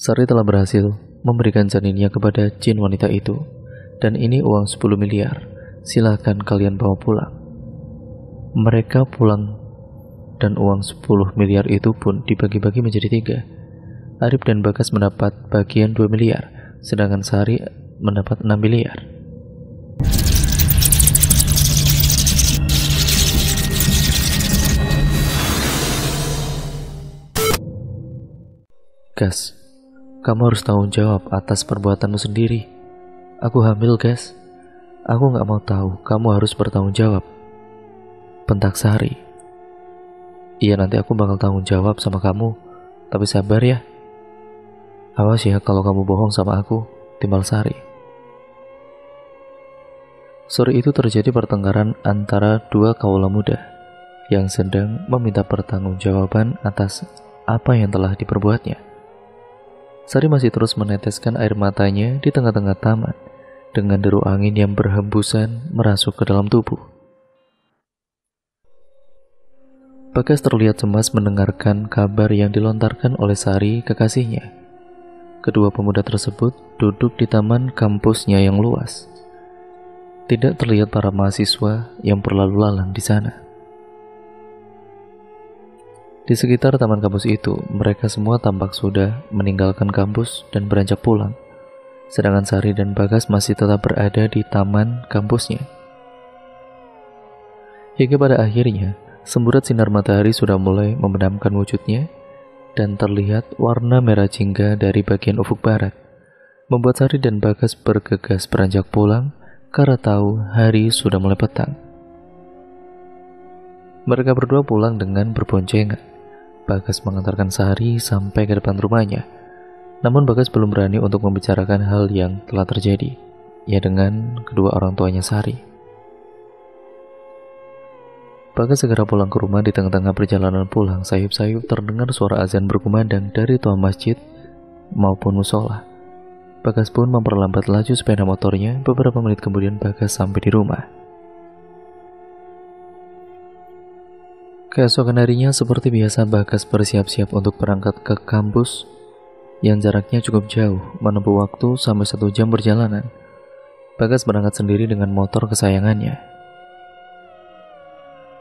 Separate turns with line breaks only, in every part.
Sari telah berhasil memberikan janinnya kepada jin wanita itu. Dan ini uang 10 miliar. Silahkan kalian bawa pulang. Mereka pulang dan uang 10 miliar itu pun dibagi-bagi menjadi 3. Arif dan Bagas mendapat bagian 2 miliar, sedangkan Sari mendapat 6 miliar. Gas, kamu harus tanggung jawab atas perbuatanmu sendiri. Aku hamil, Gas. Aku gak mau tahu, kamu harus bertanggung jawab. Bentak Sari. Iya, nanti aku bakal tanggung jawab sama kamu, tapi sabar ya. Awas ya kalau kamu bohong sama aku, timbal Sari. Sore itu terjadi pertengkaran antara dua kaula muda yang sedang meminta pertanggungjawaban atas apa yang telah diperbuatnya. Sari masih terus meneteskan air matanya di tengah-tengah taman dengan deru angin yang berhembusan merasuk ke dalam tubuh. Bagas terlihat cemas mendengarkan kabar yang dilontarkan oleh Sari kekasihnya. Kedua pemuda tersebut duduk di taman kampusnya yang luas. Tidak terlihat para mahasiswa yang berlalu lalang di sana. Di sekitar taman kampus itu, mereka semua tampak sudah meninggalkan kampus dan beranjak pulang. Sedangkan Sari dan Bagas masih tetap berada di taman kampusnya. Hingga pada akhirnya, semburat sinar matahari sudah mulai memedamkan wujudnya dan terlihat warna merah jingga dari bagian ufuk barat, membuat Sari dan Bagas bergegas beranjak pulang karena tahu hari sudah mulai petang. Mereka berdua pulang dengan berboncengan. Bagas mengantarkan Sari sampai ke depan rumahnya. Namun Bagas belum berani untuk membicarakan hal yang telah terjadi, ya dengan kedua orang tuanya Sari. Bagas segera pulang ke rumah. Di tengah-tengah perjalanan pulang, sayup-sayup terdengar suara azan berkumandang dari toa masjid maupun musola. Bagas pun memperlambat laju sepeda motornya. Beberapa menit kemudian Bagas sampai di rumah. Keesokan harinya seperti biasa, Bagas bersiap-siap untuk berangkat ke kampus yang jaraknya cukup jauh, menempuh waktu sampai 1 jam perjalanan. Bagas berangkat sendiri dengan motor kesayangannya.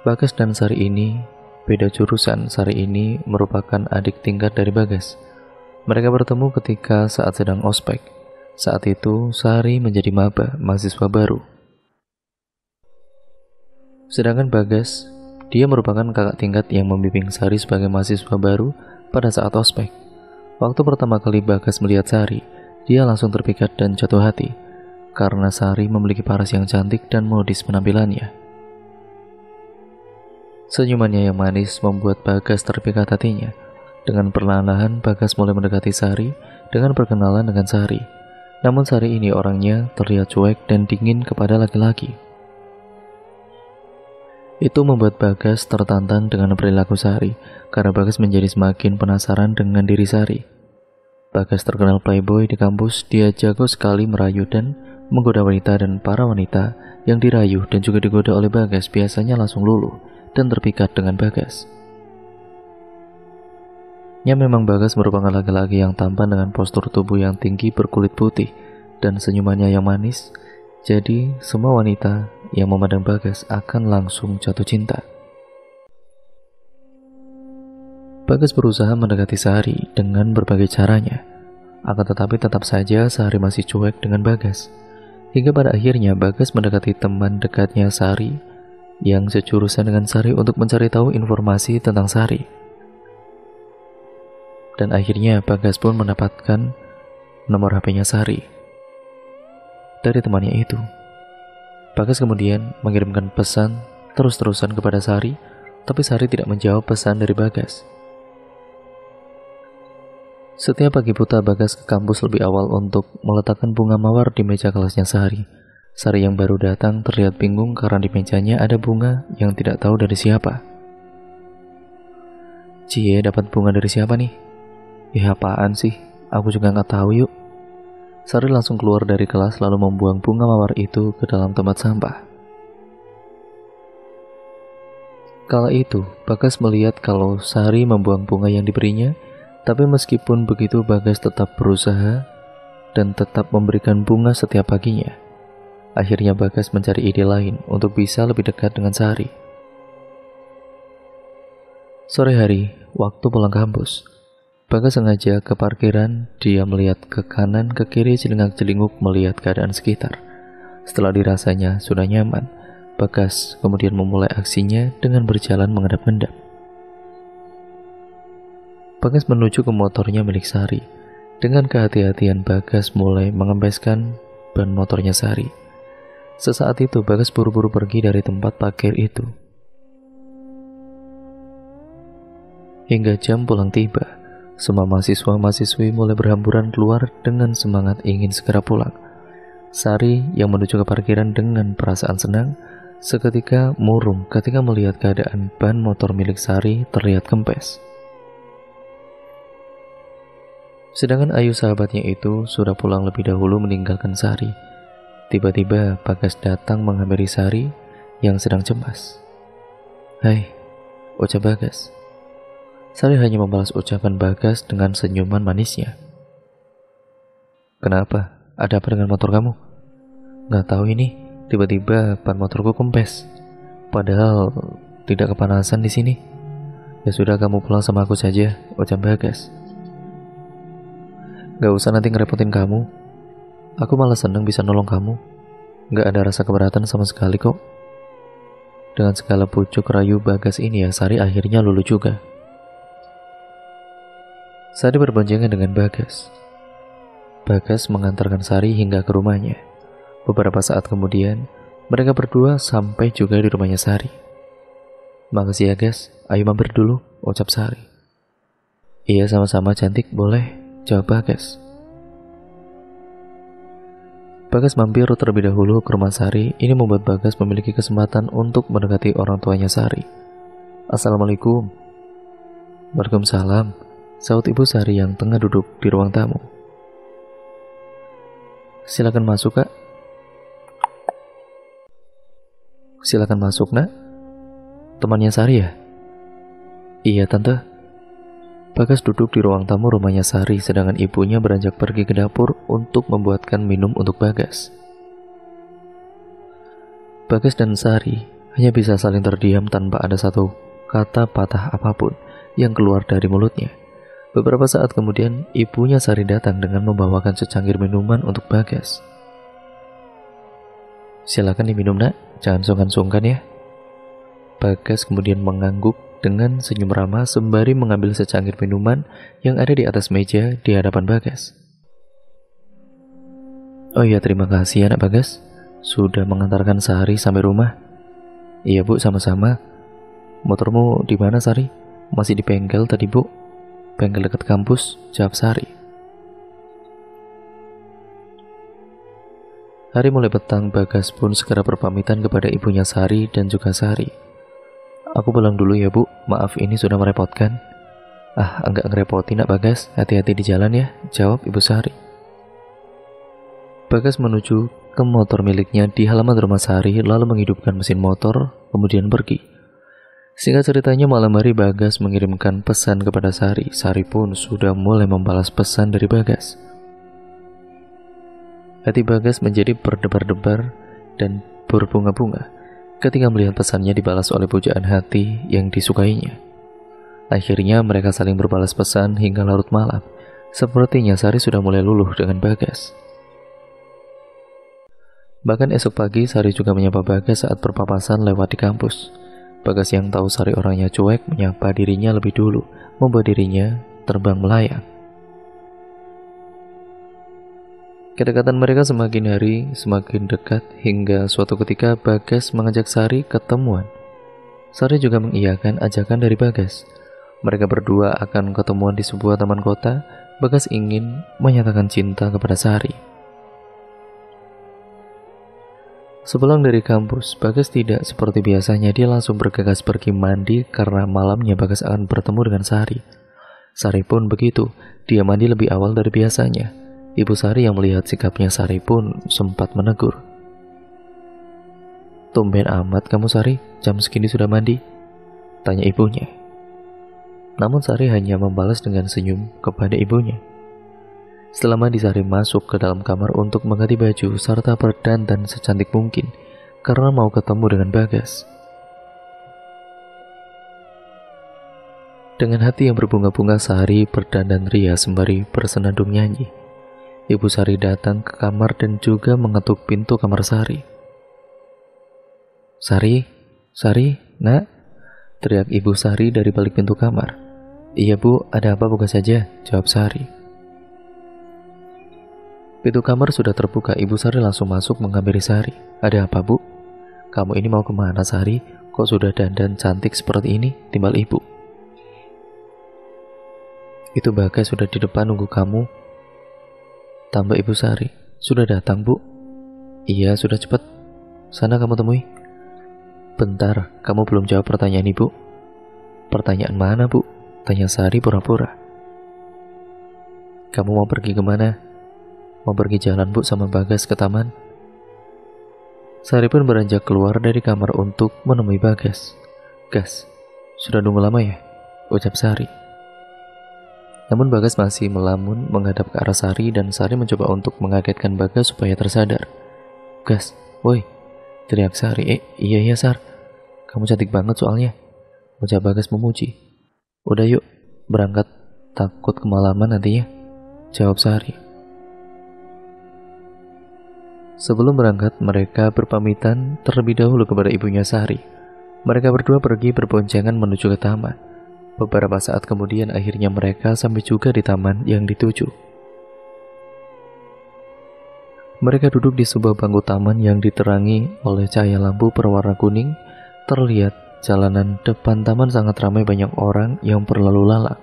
Bagas dan Sari ini beda jurusan. Sari ini merupakan adik tingkat dari Bagas. Mereka bertemu ketika saat sedang ospek. Saat itu Sari menjadi maba, mahasiswa baru. Sedangkan Bagas, dia merupakan kakak tingkat yang membimbing Sari sebagai mahasiswa baru pada saat ospek. Waktu pertama kali Bagas melihat Sari, dia langsung terpikat dan jatuh hati karena Sari memiliki paras yang cantik dan modis penampilannya. Senyumannya yang manis membuat Bagas terpikat hatinya. Dengan perlahan-lahan Bagas mulai mendekati Sari dengan perkenalan dengan Sari. Namun Sari ini orangnya terlihat cuek dan dingin kepada laki-laki. Itu membuat Bagas tertantang dengan perilaku Sari, karena Bagas menjadi semakin penasaran dengan diri Sari. Bagas terkenal playboy di kampus. Dia jago sekali merayu dan menggoda wanita, dan para wanita yang dirayu dan juga digoda oleh Bagas biasanya langsung luluh dan terpikat dengan Bagas. Ya, memang Bagas merupakan laki-laki yang tampan dengan postur tubuh yang tinggi, berkulit putih, dan senyumannya yang manis. Jadi semua wanita yang memandang Bagas akan langsung jatuh cinta. Bagas berusaha mendekati Sari dengan berbagai caranya. Akan tetapi tetap saja Sari masih cuek dengan Bagas. Hingga pada akhirnya Bagas mendekati teman dekatnya Sari yang sejurusan dengan Sari untuk mencari tahu informasi tentang Sari. Dan akhirnya Bagas pun mendapatkan nomor HP-nya Sari dari temannya itu. Bagas kemudian mengirimkan pesan terus-terusan kepada Sari, tapi Sari tidak menjawab pesan dari Bagas. Setiap pagi buta Bagas ke kampus lebih awal untuk meletakkan bunga mawar di meja kelasnya Sari. Sari yang baru datang terlihat bingung karena di mejanya ada bunga yang tidak tahu dari siapa. Cie, dapat bunga dari siapa nih? Ya apaan sih? Aku juga nggak tahu yuk. Sari langsung keluar dari kelas lalu membuang bunga mawar itu ke dalam tempat sampah. Kala itu, Bagas melihat kalau Sari membuang bunga yang diberinya Tapi meskipun begitu, Bagas tetap berusaha dan tetap memberikan bunga setiap paginya. Akhirnya Bagas mencari ide lain untuk bisa lebih dekat dengan Sari. Sore hari, waktu pulang kampus, Bagas sengaja ke parkiran. Dia melihat ke kanan ke kiri, celingak-celinguk melihat keadaan sekitar. Setelah dirasanya sudah nyaman, Bagas kemudian memulai aksinya dengan berjalan mengendap-endap. Bagas menuju ke motornya milik Sari. Dengan kehati-hatian Bagas mulai mengempeskan ban motornya Sari. Sesaat itu Bagas buru-buru pergi dari tempat parkir itu. Hingga jam pulang tiba, semua mahasiswa-mahasiswi mulai berhamburan keluar dengan semangat ingin segera pulang. Sari yang menuju ke parkiran dengan perasaan senang, seketika murung ketika melihat keadaan ban motor milik Sari terlihat kempes. Sedangkan Ayu sahabatnya itu sudah pulang lebih dahulu meninggalkan Sari. Tiba-tiba Bagas datang menghampiri Sari yang sedang cemas. "Hai," ucap Bagas. Sari hanya membalas ucapan Bagas dengan senyuman manisnya. "Kenapa? Ada apa dengan motor kamu?" "Gak tahu ini, tiba-tiba ban motorku kempes. Padahal tidak kepanasan di sini." "Ya sudah, kamu pulang sama aku saja," ucap Bagas. "Gak usah, nanti ngerepotin kamu. Aku malah senang bisa nolong kamu. Gak ada rasa keberatan sama sekali kok." Dengan segala pucuk rayu Bagas ini ya, Sari akhirnya luluh juga. Sari berboncengan dengan Bagas. Bagas mengantarkan Sari hingga ke rumahnya. Beberapa saat kemudian, mereka berdua sampai juga di rumahnya Sari. "Makasih ya Gas, ayo mampir dulu," ucap Sari. "Iya sama-sama cantik, boleh," jawab Bagas. Bagas mampir terlebih dahulu ke rumah Sari. Ini membuat Bagas memiliki kesempatan untuk mendekati orang tuanya Sari. "Assalamualaikum." "Waalaikumsalam," sahut ibu Sari yang tengah duduk di ruang tamu. "Silakan masuk, Kak." "Silakan masuk, Nak." "Temannya Sari ya?" "Iya, Tante." Bagas duduk di ruang tamu rumahnya Sari, sedangkan ibunya beranjak pergi ke dapur untuk membuatkan minum untuk Bagas. Bagas dan Sari hanya bisa saling terdiam tanpa ada satu kata patah apapun yang keluar dari mulutnya. Beberapa saat kemudian, ibunya Sari datang dengan membawakan secangkir minuman untuk Bagas. "Silakan diminum, Nak, jangan sungkan-sungkan ya." Bagas kemudian mengangguk dengan senyum ramah sembari mengambil secangkir minuman yang ada di atas meja di hadapan Bagas. "Oh iya, terima kasih ya Nak Bagas, sudah mengantarkan Sari sampai rumah." "Iya Bu, sama-sama. Motormu di mana Sari?" "Masih di bengkel tadi Bu." "Bengkel dekat kampus," jawab Sari. Hari mulai petang, Bagas pun segera berpamitan kepada ibunya Sari dan juga Sari. "Aku pulang dulu ya Bu, maaf ini sudah merepotkan." Enggak ngerepotin Nak Bagas, hati-hati di jalan ya," jawab ibu Sari. Bagas menuju ke motor miliknya di halaman rumah Sari, lalu menghidupkan mesin motor, kemudian pergi. Singkat ceritanya, malam hari Bagas mengirimkan pesan kepada Sari. Sari pun sudah mulai membalas pesan dari Bagas. Hati Bagas menjadi berdebar-debar dan berbunga-bunga ketika melihat pesannya dibalas oleh pujaan hati yang disukainya. Akhirnya mereka saling berbalas pesan hingga larut malam. Sepertinya Sari sudah mulai luluh dengan Bagas. Bahkan esok pagi Sari juga menyapa Bagas saat berpapasan lewat di kampus. Bagas yang tahu Sari orangnya cuek menyapa dirinya lebih dulu, membuat dirinya terbang melayang. Kedekatan mereka semakin hari semakin dekat hingga suatu ketika Bagas mengajak Sari ketemuan. Sari juga mengiyakan ajakan dari Bagas. Mereka berdua akan ketemuan di sebuah taman kota. Bagas ingin menyatakan cinta kepada Sari. Sepulang dari kampus, Bagas tidak seperti biasanya. Dia langsung bergegas pergi mandi karena malamnya Bagas akan bertemu dengan Sari. Sari pun begitu, dia mandi lebih awal dari biasanya. Ibu Sari yang melihat sikapnya Sari pun sempat menegur. "Tumben amat kamu Sari, jam segini sudah mandi?" tanya ibunya. Namun Sari hanya membalas dengan senyum kepada ibunya. Setelah mandi, Sari masuk ke dalam kamar untuk mengganti baju serta berdandan secantik mungkin karena mau ketemu dengan Bagas. Dengan hati yang berbunga-bunga, Sari berdandan ria sembari bersenandung nyanyi. Ibu Sari datang ke kamar dan juga mengetuk pintu kamar Sari. "Sari, Sari, nak," teriak ibu Sari dari balik pintu kamar. "Iya bu, ada apa, buka saja," jawab Sari. Pintu kamar sudah terbuka, ibu Sari langsung masuk menghampiri Sari. "Ada apa bu? Kamu ini mau kemana Sari? Kok sudah dandan cantik seperti ini?" timbal ibu. "Itu Bagas sudah di depan nunggu kamu," tambah ibu Sari. "Sudah datang bu?" "Iya sudah, cepat. Sana kamu temui." "Bentar, kamu belum jawab pertanyaan ibu." "Pertanyaan mana bu?" tanya Sari pura-pura. "Kamu mau pergi kemana?" "Mau pergi jalan bu sama Bagas ke taman." Sari pun beranjak keluar dari kamar untuk menemui Bagas. "Gas, sudah nunggu lama ya?" ucap Sari. Namun Bagas masih melamun menghadap ke arah Sari dan Sari mencoba untuk mengagetkan Bagas supaya tersadar. "Gas, woi," teriak Sari. Iya Sar, kamu cantik banget soalnya," ucap Bagas memuji. "Udah yuk, berangkat, takut kemalaman nantinya," jawab Sari. Sebelum berangkat, mereka berpamitan terlebih dahulu kepada ibunya Sari. Mereka berdua pergi berboncengan menuju ke taman. Beberapa saat kemudian akhirnya mereka sampai juga di taman yang dituju. Mereka duduk di sebuah bangku taman yang diterangi oleh cahaya lampu berwarna kuning. Terlihat jalanan depan taman sangat ramai, banyak orang yang berlalu lalang.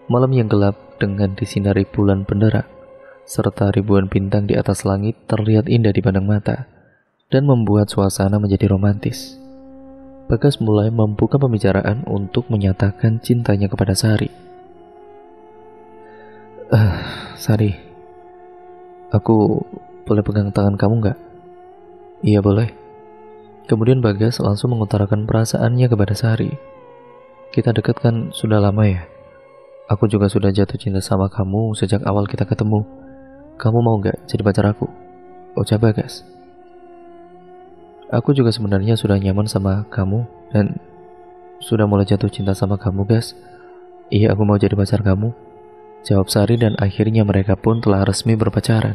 Malam yang gelap dengan disinari bulan benderang serta ribuan bintang di atas langit terlihat indah dipandang mata dan membuat suasana menjadi romantis. Bagas mulai membuka pembicaraan untuk menyatakan cintanya kepada Sari. Sari, aku boleh pegang tangan kamu nggak?" "Iya boleh." Kemudian Bagas langsung mengutarakan perasaannya kepada Sari. "Kita dekat kan sudah lama ya? Aku juga sudah jatuh cinta sama kamu sejak awal kita ketemu. Kamu mau nggak jadi pacar aku?" ucap Bagas. "Aku juga sebenarnya sudah nyaman sama kamu dan sudah mulai jatuh cinta sama kamu, Gas. Iya, aku mau jadi pacar kamu," jawab Sari, dan akhirnya mereka pun telah resmi berpacaran.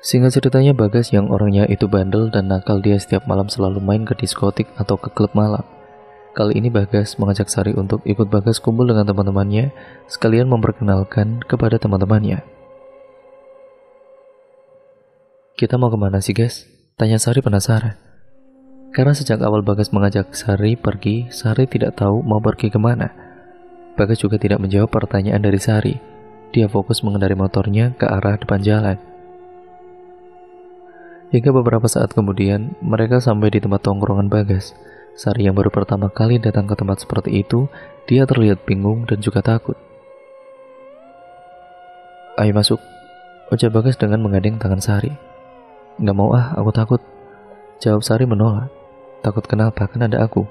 Singkat ceritanya, Bagas yang orangnya itu bandel dan nakal, dia setiap malam selalu main ke diskotik atau ke klub malam. Kali ini Bagas mengajak Sari untuk ikut Bagas kumpul dengan teman-temannya, sekalian memperkenalkan kepada teman-temannya. "Kita mau kemana sih, Gas?" tanya Sari penasaran. Karena sejak awal Bagas mengajak Sari pergi, Sari tidak tahu mau pergi kemana. Bagas juga tidak menjawab pertanyaan dari Sari. Dia fokus mengendari motornya ke arah depan jalan. Hingga beberapa saat kemudian, mereka sampai di tempat tongkrongan Bagas. Sari yang baru pertama kali datang ke tempat seperti itu, dia terlihat bingung dan juga takut. "Ayo masuk," ucap Bagas dengan menggandeng tangan Sari. "Nggak mau aku takut," jawab Sari menolak. "Takut kenapa? Kan ada aku."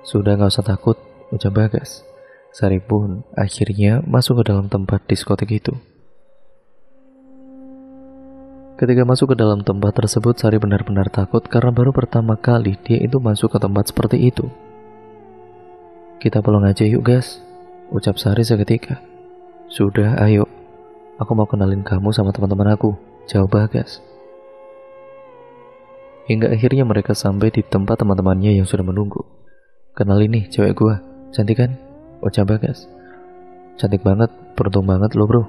"Sudah, nggak usah takut," ucap Bagas. Sari pun akhirnya masuk ke dalam tempat diskotik itu. Ketika masuk ke dalam tempat tersebut, Sari benar-benar takut karena baru pertama kali dia itu masuk ke tempat seperti itu. "Kita pulang aja yuk, Gas," ucap Sari seketika. "Sudah, ayo. Aku mau kenalin kamu sama teman-teman aku," jawab Bagas. Hingga akhirnya mereka sampai di tempat teman-temannya yang sudah menunggu. "Kenalin nih, cewek gua. Cantik kan?" ucap Bagas. "Cantik banget, beruntung banget lo bro,"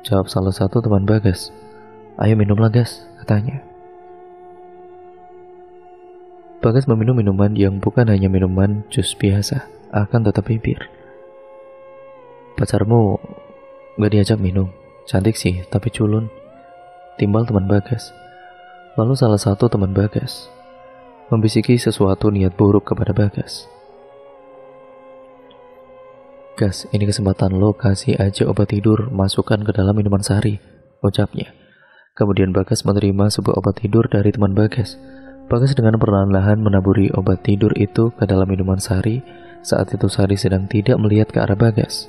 jawab salah satu teman Bagas. "Ayo minumlah, Gas," katanya. Bagas meminum minuman yang bukan hanya minuman jus biasa, akan tetapi bir. "Pacarmu gak diajak minum? Cantik sih, tapi culun," timbal teman Bagas. Lalu salah satu teman Bagas membisiki sesuatu niat buruk kepada Bagas. "Gas, ini kesempatan lo, kasih aja obat tidur, masukkan ke dalam minuman Sari," ucapnya. Kemudian Bagas menerima sebuah obat tidur dari teman Bagas. Bagas dengan perlahan-lahan menaburi obat tidur itu ke dalam minuman Sari. Saat itu Sari sedang tidak melihat ke arah Bagas.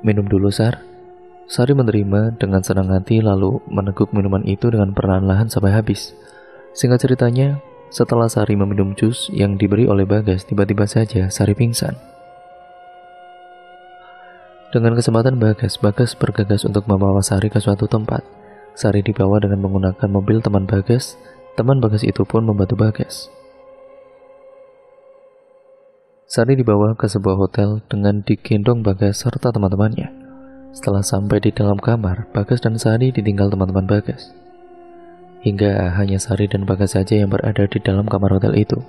"Minum dulu, Sar." Sari menerima dengan senang hati lalu meneguk minuman itu dengan perlahan-lahan sampai habis. Singkat ceritanya, setelah Sari meminum jus yang diberi oleh Bagas, tiba-tiba saja Sari pingsan. Dengan kesempatan Bagas bergegas untuk membawa Sari ke suatu tempat. Sari dibawa dengan menggunakan mobil teman Bagas. Teman Bagas itu pun membantu Bagas. Sari dibawa ke sebuah hotel dengan digendong Bagas serta teman-temannya. Setelah sampai di dalam kamar, Bagas dan Sari ditinggal teman-teman Bagas. Hingga hanya Sari dan Bagas saja yang berada di dalam kamar hotel itu.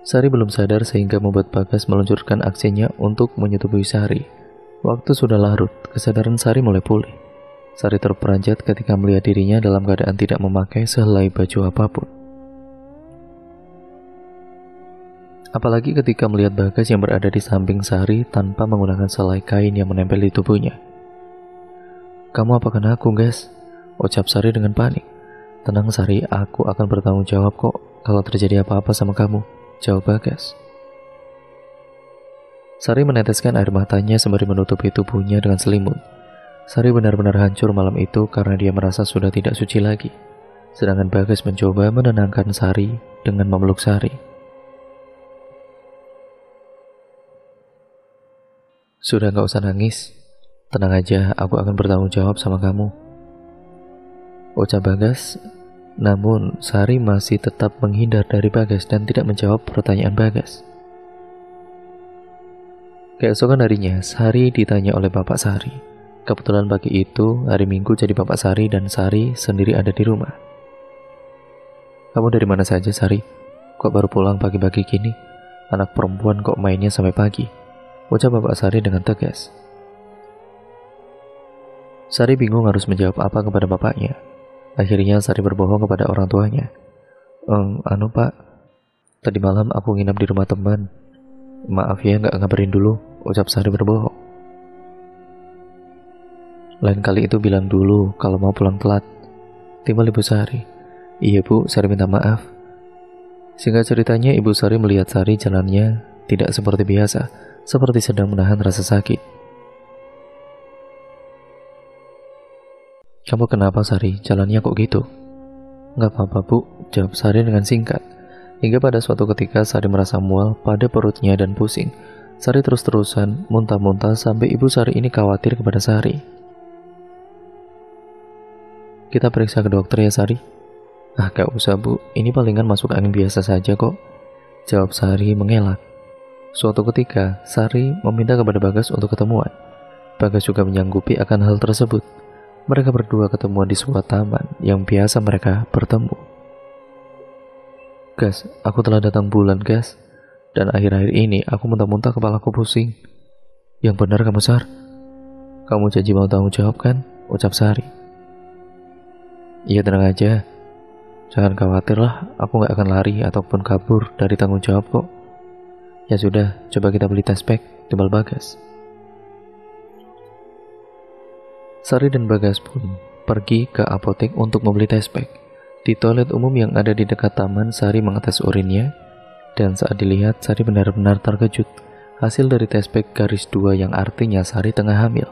Sari belum sadar sehingga membuat Bagas meluncurkan aksinya untuk menyetubui Sari. Waktu sudah larut, kesadaran Sari mulai pulih. Sari terperanjat ketika melihat dirinya dalam keadaan tidak memakai sehelai baju apapun. Apalagi ketika melihat Bagas yang berada di samping Sari tanpa menggunakan selai kain yang menempel di tubuhnya. "Kamu apakan aku, Gas?" ucap Sari dengan panik. "Tenang Sari, aku akan bertanggung jawab kok kalau terjadi apa-apa sama kamu," jawab Bagas. Sari meneteskan air matanya sembari menutupi tubuhnya dengan selimut. Sari benar-benar hancur malam itu karena dia merasa sudah tidak suci lagi. Sedangkan Bagas mencoba menenangkan Sari dengan memeluk Sari. "Sudah gak usah nangis. Tenang aja, aku akan bertanggung jawab sama kamu," ucap Bagas. Namun Sari masih tetap menghindar dari Bagas dan tidak menjawab pertanyaan Bagas. Keesokan harinya, Sari ditanya oleh Bapak Sari. Kebetulan pagi itu hari Minggu, jadi Bapak Sari dan Sari sendiri ada di rumah. "Kamu dari mana saja, Sari? Kok baru pulang pagi-pagi gini? Anak perempuan kok mainnya sampai pagi?" ucap Bapak Sari dengan tegas. Sari bingung harus menjawab apa kepada bapaknya. Akhirnya Sari berbohong kepada orang tuanya. Anu Pak, tadi malam aku nginap di rumah teman. Maaf ya gak ngabarin dulu," ucap Sari berbohong. "Lain kali itu bilang dulu kalau mau pulang telat," timbal Ibu Sari. "Iya Bu, Sari minta maaf." Singkat ceritanya, Ibu Sari melihat Sari jalannya tidak seperti biasa, seperti sedang menahan rasa sakit. "Kamu kenapa Sari? Jalannya kok gitu?" "Gak apa-apa Bu," jawab Sari dengan singkat. Hingga pada suatu ketika Sari merasa mual pada perutnya dan pusing. Sari terus-terusan muntah-muntah sampai Ibu Sari ini khawatir kepada Sari. "Kita periksa ke dokter ya Sari?" "Ah gak usah Bu, ini palingan masuk angin biasa saja kok," jawab Sari mengelak. Suatu ketika, Sari meminta kepada Bagas untuk ketemuan. Bagas juga menyanggupi akan hal tersebut. Mereka berdua ketemuan di sebuah taman yang biasa mereka bertemu. "Gas, aku telah datang bulan, Gas. Dan akhir-akhir ini aku muntah-muntah, kepalaku pusing." "Yang benar kamu, Sar. Kamu janji mau tanggung jawab kan?" ucap Sari. "Iya, tenang aja. Jangan khawatir lah, aku gak akan lari ataupun kabur dari tanggung jawab kok." "Ya sudah, coba kita beli tes pack," timbal Bagas. Sari dan Bagas pun pergi ke apotek untuk membeli tes pack. Di toilet umum yang ada di dekat taman, Sari mengetes urinnya, dan saat dilihat, Sari benar-benar terkejut. Hasil dari tes pack garis 2 yang artinya Sari tengah hamil.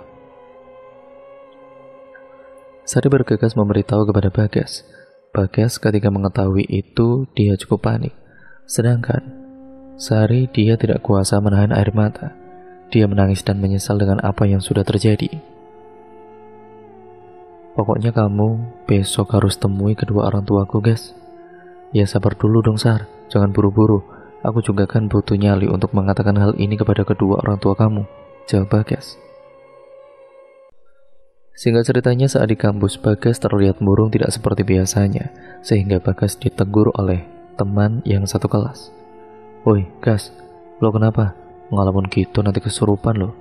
Sari bergegas memberitahu kepada Bagas. Bagas ketika mengetahui itu, dia cukup panik. Sedangkan Sari, dia tidak kuasa menahan air mata. Dia menangis dan menyesal dengan apa yang sudah terjadi. "Pokoknya kamu besok harus temui kedua orang tuaku, Gas." "Ya sabar dulu dong Sar, jangan buru-buru. Aku juga kan butuh nyali untuk mengatakan hal ini kepada kedua orang tua kamu," jawab Bagas. Singkat ceritanya, saat di kampus, Bagas terlihat murung tidak seperti biasanya, sehingga Bagas ditegur oleh teman yang satu kelas. "Woi, Gas, lo kenapa? Ngalamun gitu nanti kesurupan lo."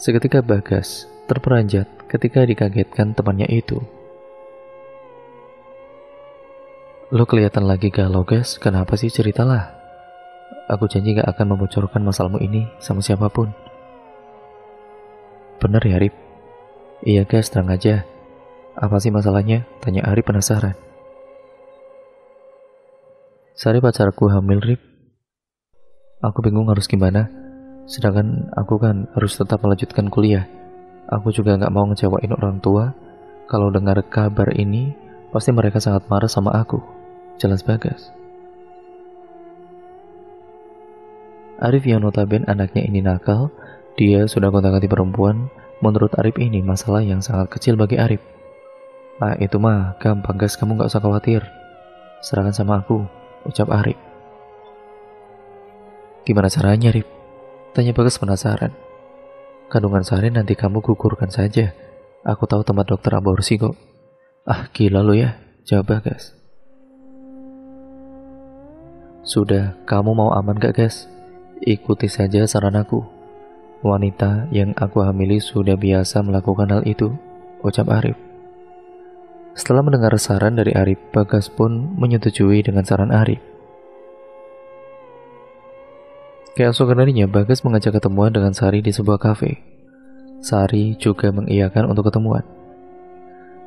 Seketika Bagas terperanjat ketika dikagetkan temannya itu. "Lo kelihatan lagi galau, Gas. Kenapa sih? Ceritalah. Aku janji gak akan membocorkan masalahmu ini sama siapapun." "Bener ya, Rip?" "Iya, Gas, tenang aja. Apa sih masalahnya? Tanya Arif penasaran. Sari pacarku hamil, Rip. Aku bingung harus gimana. Sedangkan aku kan harus tetap melanjutkan kuliah. Aku juga gak mau ngecewain orang tua. Kalau dengar kabar ini, pasti mereka sangat marah sama aku. Jelas Bagas. Arif yang notabene anaknya ini nakal, dia sudah gonta-ganti perempuan. Menurut Arif ini masalah yang sangat kecil bagi Arif. Ah itu mah gampang Gas, kamu gak usah khawatir. Serahkan sama aku, ucap Arif. Gimana caranya, Rip? Tanya Bagas penasaran. Kandungan Sari nanti kamu gugurkan saja. Aku tahu tempat dokter aborsi kok. Ah gila lo ya, jawab Bagas. Sudah, kamu mau aman gak Gas? Ikuti saja saran aku. Wanita yang aku hamili sudah biasa melakukan hal itu, ucap Arif. Setelah mendengar saran dari Arif, Bagas pun menyetujui dengan saran Arif. Keesokan harinya, Bagas mengajak ketemuan dengan Sari di sebuah kafe. Sari juga mengiyakan untuk ketemuan.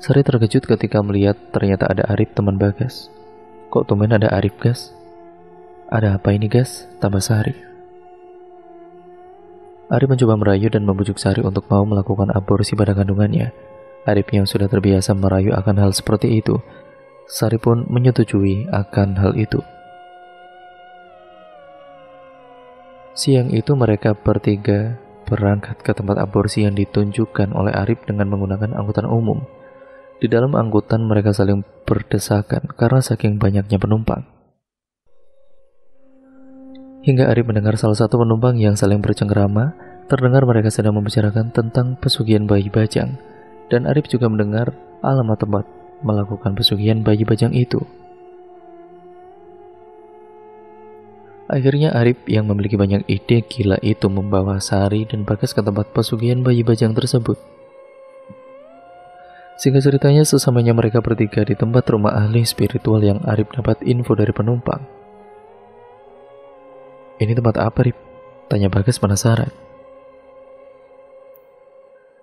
Sari terkejut ketika melihat ternyata ada Arif teman Bagas. Kok tumben ada Arif, Gas? Ada apa ini, Gas? Tambah Sari. Arif mencoba merayu dan membujuk Sari untuk mau melakukan aborsi pada kandungannya. Arif yang sudah terbiasa merayu akan hal seperti itu, Sari pun menyetujui akan hal itu. Siang itu mereka bertiga berangkat ke tempat aborsi yang ditunjukkan oleh Arif dengan menggunakan angkutan umum. Di dalam angkutan mereka saling berdesakan karena saking banyaknya penumpang. Hingga Arif mendengar salah satu penumpang yang saling bercengkerama, terdengar mereka sedang membicarakan tentang pesugihan bayi bajang. Dan Arif juga mendengar alamat tempat melakukan pesugihan bayi bajang itu. Akhirnya Arif yang memiliki banyak ide gila itu membawa Sari dan Bagas ke tempat pesugihan bayi bajang tersebut. Singkat ceritanya, sesamanya mereka bertiga di tempat rumah ahli spiritual yang Arif dapat info dari penumpang. Ini tempat apa, Rip? Tanya Bagas penasaran.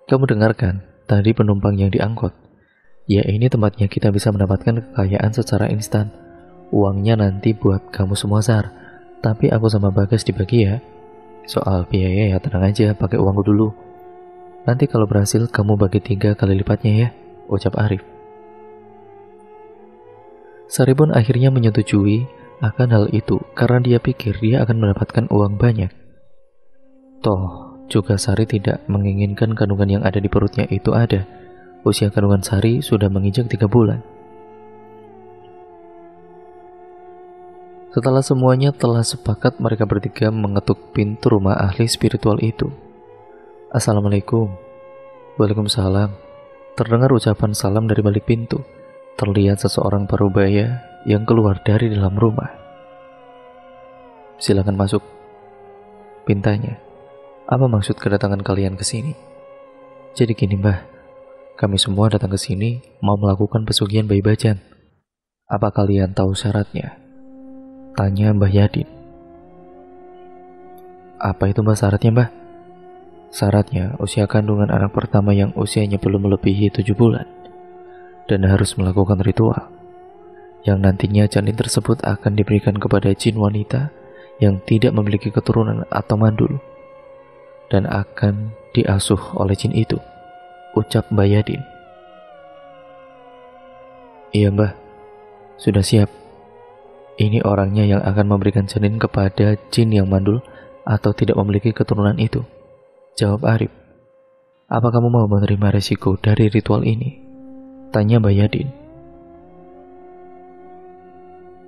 Kamu dengarkan, tadi penumpang yang diangkut. Ya ini tempatnya kita bisa mendapatkan kekayaan secara instan. Uangnya nanti buat kamu semua, Sar. Tapi aku sama Bagas dibagi ya. Soal biaya ya tenang aja, pakai uangku dulu. Nanti kalau berhasil kamu bagi 3 kali lipatnya ya, ucap Arif. Sari pun akhirnya menyetujui akan hal itu karena dia pikir dia akan mendapatkan uang banyak. Toh, juga Sari tidak menginginkan kandungan yang ada di perutnya itu ada. Usia kandungan Sari sudah menginjak 3 bulan. Setelah semuanya telah sepakat, mereka bertiga mengetuk pintu rumah ahli spiritual itu. Assalamualaikum. Waalaikumsalam. Terdengar ucapan salam dari balik pintu. Terlihat seseorang parubaya yang keluar dari dalam rumah. Silakan masuk, pintanya. Apa maksud kedatangan kalian ke sini? Jadi gini, Mbah. Kami semua datang ke sini mau melakukan pesugihan bayi bajang. Apa kalian tahu syaratnya? Tanya Mbah Yadin. Apa itu Mbah syaratnya, Mbah? Syaratnya usia kandungan anak pertama yang usianya belum melebihi 7 bulan dan harus melakukan ritual yang nantinya janin tersebut akan diberikan kepada jin wanita yang tidak memiliki keturunan atau mandul dan akan diasuh oleh jin itu, ucap Mbah Yadin. Iya Mbah, sudah siap. Ini orangnya yang akan memberikan janin kepada jin yang mandul atau tidak memiliki keturunan itu, jawab Arif. Apa kamu mau menerima resiko dari ritual ini? Tanya Mbah Yadin.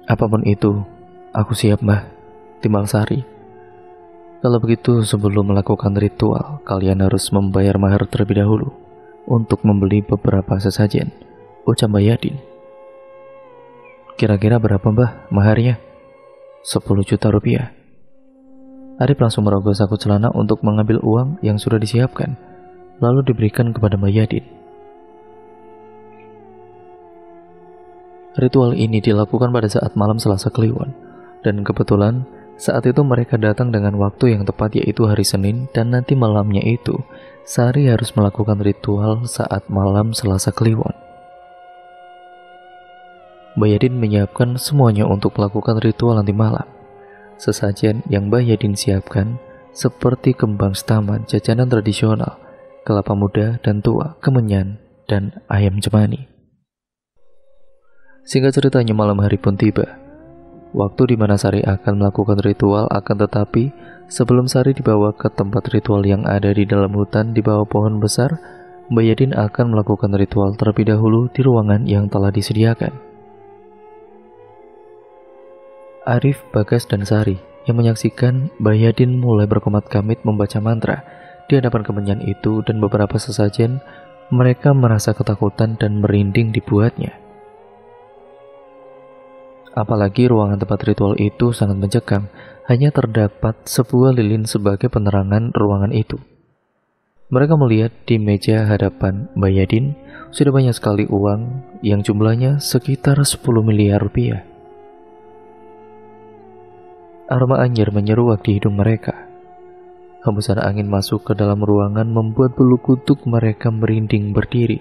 Apapun itu, aku siap Mbah, timbal Sari. Kalau begitu sebelum melakukan ritual, kalian harus membayar mahar terlebih dahulu untuk membeli beberapa sesajen, ucap Mbah Yadin. Kira-kira berapa Mbah maharnya? 10 juta rupiah. Arif langsung merogoh saku celana untuk mengambil uang yang sudah disiapkan, lalu diberikan kepada Mbah Yadin. Ritual ini dilakukan pada saat malam Selasa Kliwon, dan kebetulan Saat itu mereka datang dengan waktu yang tepat, yaitu hari Senin, dan nanti malamnya itu Sari harus melakukan ritual saat malam Selasa Kliwon. Bayadin menyiapkan semuanya untuk melakukan ritual nanti malam. Sesajen yang Bayadin siapkan seperti kembang setaman, jajanan tradisional, kelapa muda dan tua, kemenyan, dan ayam cemani. Singkat ceritanya, malam hari pun tiba. Waktu di mana Sari akan melakukan ritual, akan tetapi sebelum Sari dibawa ke tempat ritual yang ada di dalam hutan di bawah pohon besar, Bayadin akan melakukan ritual terlebih dahulu di ruangan yang telah disediakan. Arif, Bagas, dan Sari yang menyaksikan Bayadin mulai berkomat-kamit membaca mantra di hadapan kemenyan itu, dan beberapa sesajen mereka merasa ketakutan dan merinding dibuatnya. Apalagi ruangan tempat ritual itu sangat mencekam, hanya terdapat sebuah lilin sebagai penerangan ruangan itu. Mereka melihat di meja hadapan Bayadin sudah banyak sekali uang yang jumlahnya sekitar 10 miliar rupiah. Aroma anyir menyeruak di hidung mereka. Hembusan angin masuk ke dalam ruangan membuat bulu kuduk mereka merinding berdiri.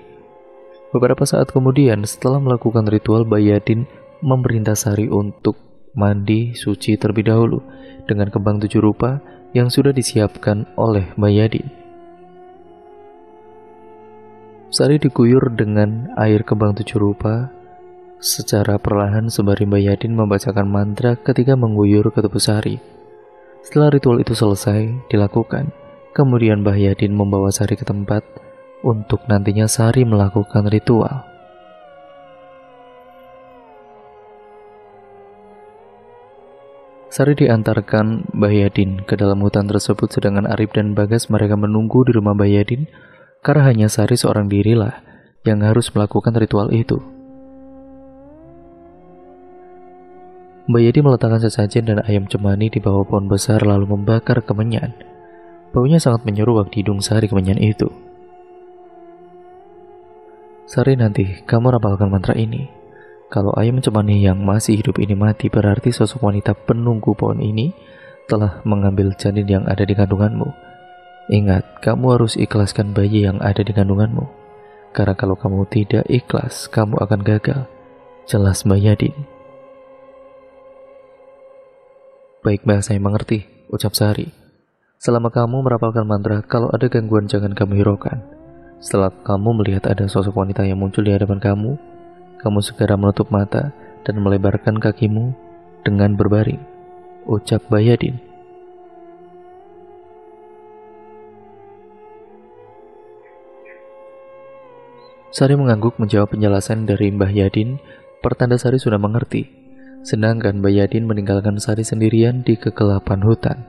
Beberapa saat kemudian, setelah melakukan ritual, Bayadin memerintah Sari untuk mandi suci terlebih dahulu dengan kembang 7 rupa yang sudah disiapkan oleh Bayadin. Sari diguyur dengan air kembang 7 rupa secara perlahan sembari Bayadin membacakan mantra ketika mengguyur ke tubuh Sari. Setelah ritual itu selesai dilakukan, kemudian Bayadin membawa Sari ke tempat untuk nantinya Sari melakukan ritual. Sari diantarkan Bayadin ke dalam hutan tersebut, sedangkan Arif dan Bagas mereka menunggu di rumah Bayadin karena hanya Sari seorang dirilah yang harus melakukan ritual itu. Bayadin meletakkan sesajen dan ayam cemani di bawah pohon besar lalu membakar kemenyan. Baunya sangat menyeruak di hidung Sari kemenyan itu. Sari, nanti kamu rapalkan mantra ini. Kalau ayam cemani yang masih hidup ini mati, berarti sosok wanita penunggu pohon ini telah mengambil janin yang ada di kandunganmu. Ingat, kamu harus ikhlaskan bayi yang ada di kandunganmu. Karena kalau kamu tidak ikhlas, kamu akan gagal. Jelas Bayadin. Baik Mbak, saya mengerti, ucap Sari. Selama kamu merapalkan mantra, kalau ada gangguan jangan kamu hiraukan. Setelah kamu melihat ada sosok wanita yang muncul di hadapan kamu segera menutup mata dan melebarkan kakimu dengan berbaring, ucap Bayadin. Sari mengangguk menjawab penjelasan dari Mbah Yadin, pertanda Sari sudah mengerti. Sedangkan Bayadin meninggalkan Sari sendirian di kegelapan hutan.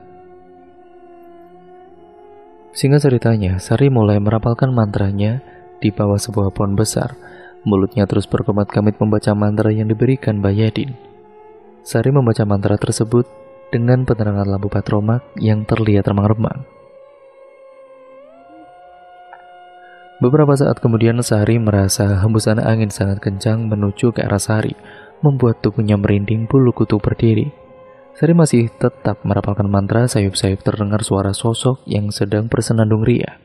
Singkat ceritanya, Sari mulai merapalkan mantranya di bawah sebuah pohon besar. Mulutnya terus berkomat-kamit membaca mantra yang diberikan Bayadin. Sari membaca mantra tersebut dengan penerangan lampu patromak yang terlihat remang-remang. Beberapa saat kemudian Sari merasa hembusan angin sangat kencang menuju ke arah Sari, membuat tubuhnya merinding, bulu kuduk berdiri. Sari masih tetap merapalkan mantra, sayup-sayup terdengar suara sosok yang sedang bersenandung ria.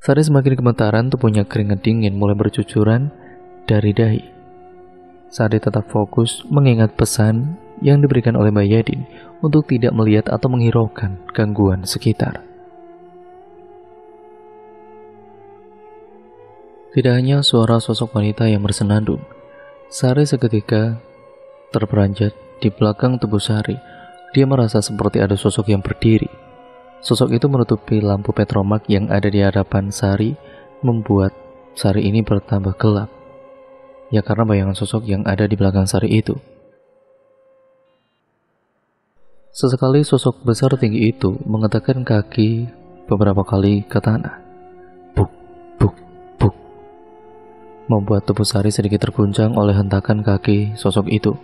Sari semakin gemetaran, tubuhnya keringat dingin mulai bercucuran dari dahi. Sari tetap fokus mengingat pesan yang diberikan oleh Bayadin untuk tidak melihat atau menghiraukan gangguan sekitar. Tidak hanya suara sosok wanita yang bersenandung, Sari seketika terperanjat di belakang tubuh Sari. Dia merasa seperti ada sosok yang berdiri. Sosok itu menutupi lampu petromak yang ada di hadapan Sari, membuat Sari ini bertambah gelap. Ya karena bayangan sosok yang ada di belakang Sari itu. Sesekali sosok besar tinggi itu mengetakkan kaki beberapa kali ke tanah. Buk, buk, buk. Membuat tubuh Sari sedikit terguncang oleh hentakan kaki sosok itu.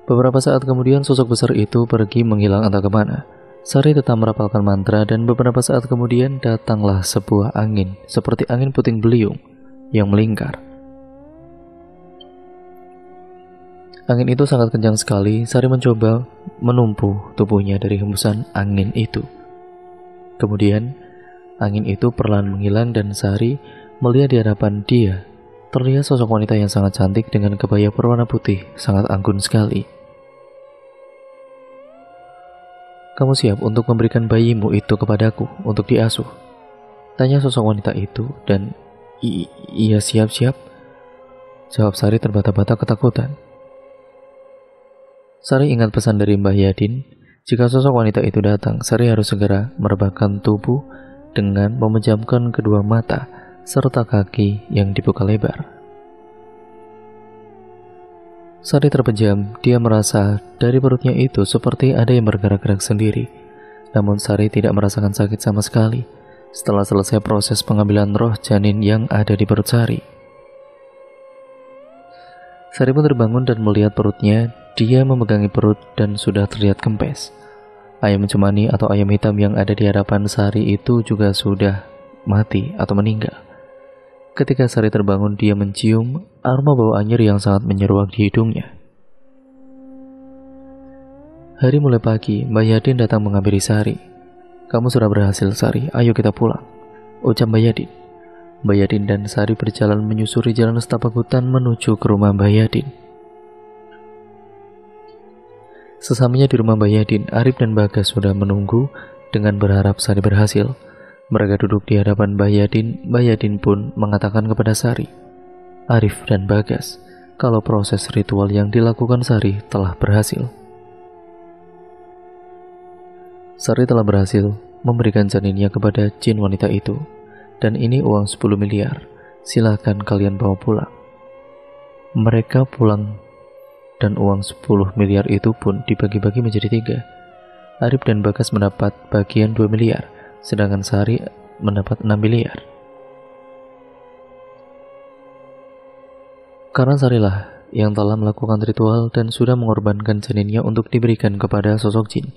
Beberapa saat kemudian sosok besar itu pergi menghilang entah kemana. Sari tetap merapalkan mantra dan beberapa saat kemudian datanglah sebuah angin seperti angin puting beliung yang melingkar. Angin itu sangat kencang sekali. Sari mencoba menumpuh tubuhnya dari hembusan angin itu. Kemudian angin itu perlahan menghilang dan Sari melihat di hadapan dia terlihat sosok wanita yang sangat cantik dengan kebaya berwarna putih, sangat anggun sekali. "Kamu siap untuk memberikan bayimu itu kepadaku untuk diasuh?" tanya sosok wanita itu, dan "Iya, siap-siap," jawab Sari terbata-bata ketakutan. Sari ingat pesan dari Mbah Yadin, jika sosok wanita itu datang, Sari harus segera merebahkan tubuh dengan memejamkan kedua mata serta kaki yang dibuka lebar. Sari terpejam, dia merasa dari perutnya itu seperti ada yang bergerak-gerak sendiri. Namun Sari tidak merasakan sakit sama sekali setelah selesai proses pengambilan roh janin yang ada di perut Sari. Sari pun terbangun dan melihat perutnya. Dia memegangi perut dan sudah terlihat kempes. Ayam cemani atau ayam hitam yang ada di hadapan Sari itu juga sudah mati atau meninggal. Ketika Sari terbangun, dia mencium aroma bau anyir yang sangat menyeruak di hidungnya. Hari mulai pagi, Mbah Yadin datang menghampiri Sari. "Kamu sudah berhasil, Sari. Ayo kita pulang," ucap Mbah Yadin. Mbah Yadin dan Sari berjalan menyusuri jalan setapak hutan menuju ke rumah Mbah Yadin. Sesamanya di rumah Mbah Yadin, Arif dan Bagas sudah menunggu dengan berharap Sari berhasil. Mereka duduk di hadapan Mbah Yadin. Mbah Yadin pun mengatakan kepada Sari, Arif dan Bagas, kalau proses ritual yang dilakukan Sari telah berhasil. Sari telah berhasil memberikan janinnya kepada jin wanita itu, dan ini uang 10 miliar. Silahkan kalian bawa pulang. Mereka pulang dan uang 10 miliar itu pun dibagi-bagi menjadi 3. Arif dan Bagas mendapat bagian 2 miliar, sedangkan Sari mendapat 6 miliar. Karena Sarilah yang telah melakukan ritual dan sudah mengorbankan janinnya untuk diberikan kepada sosok jin.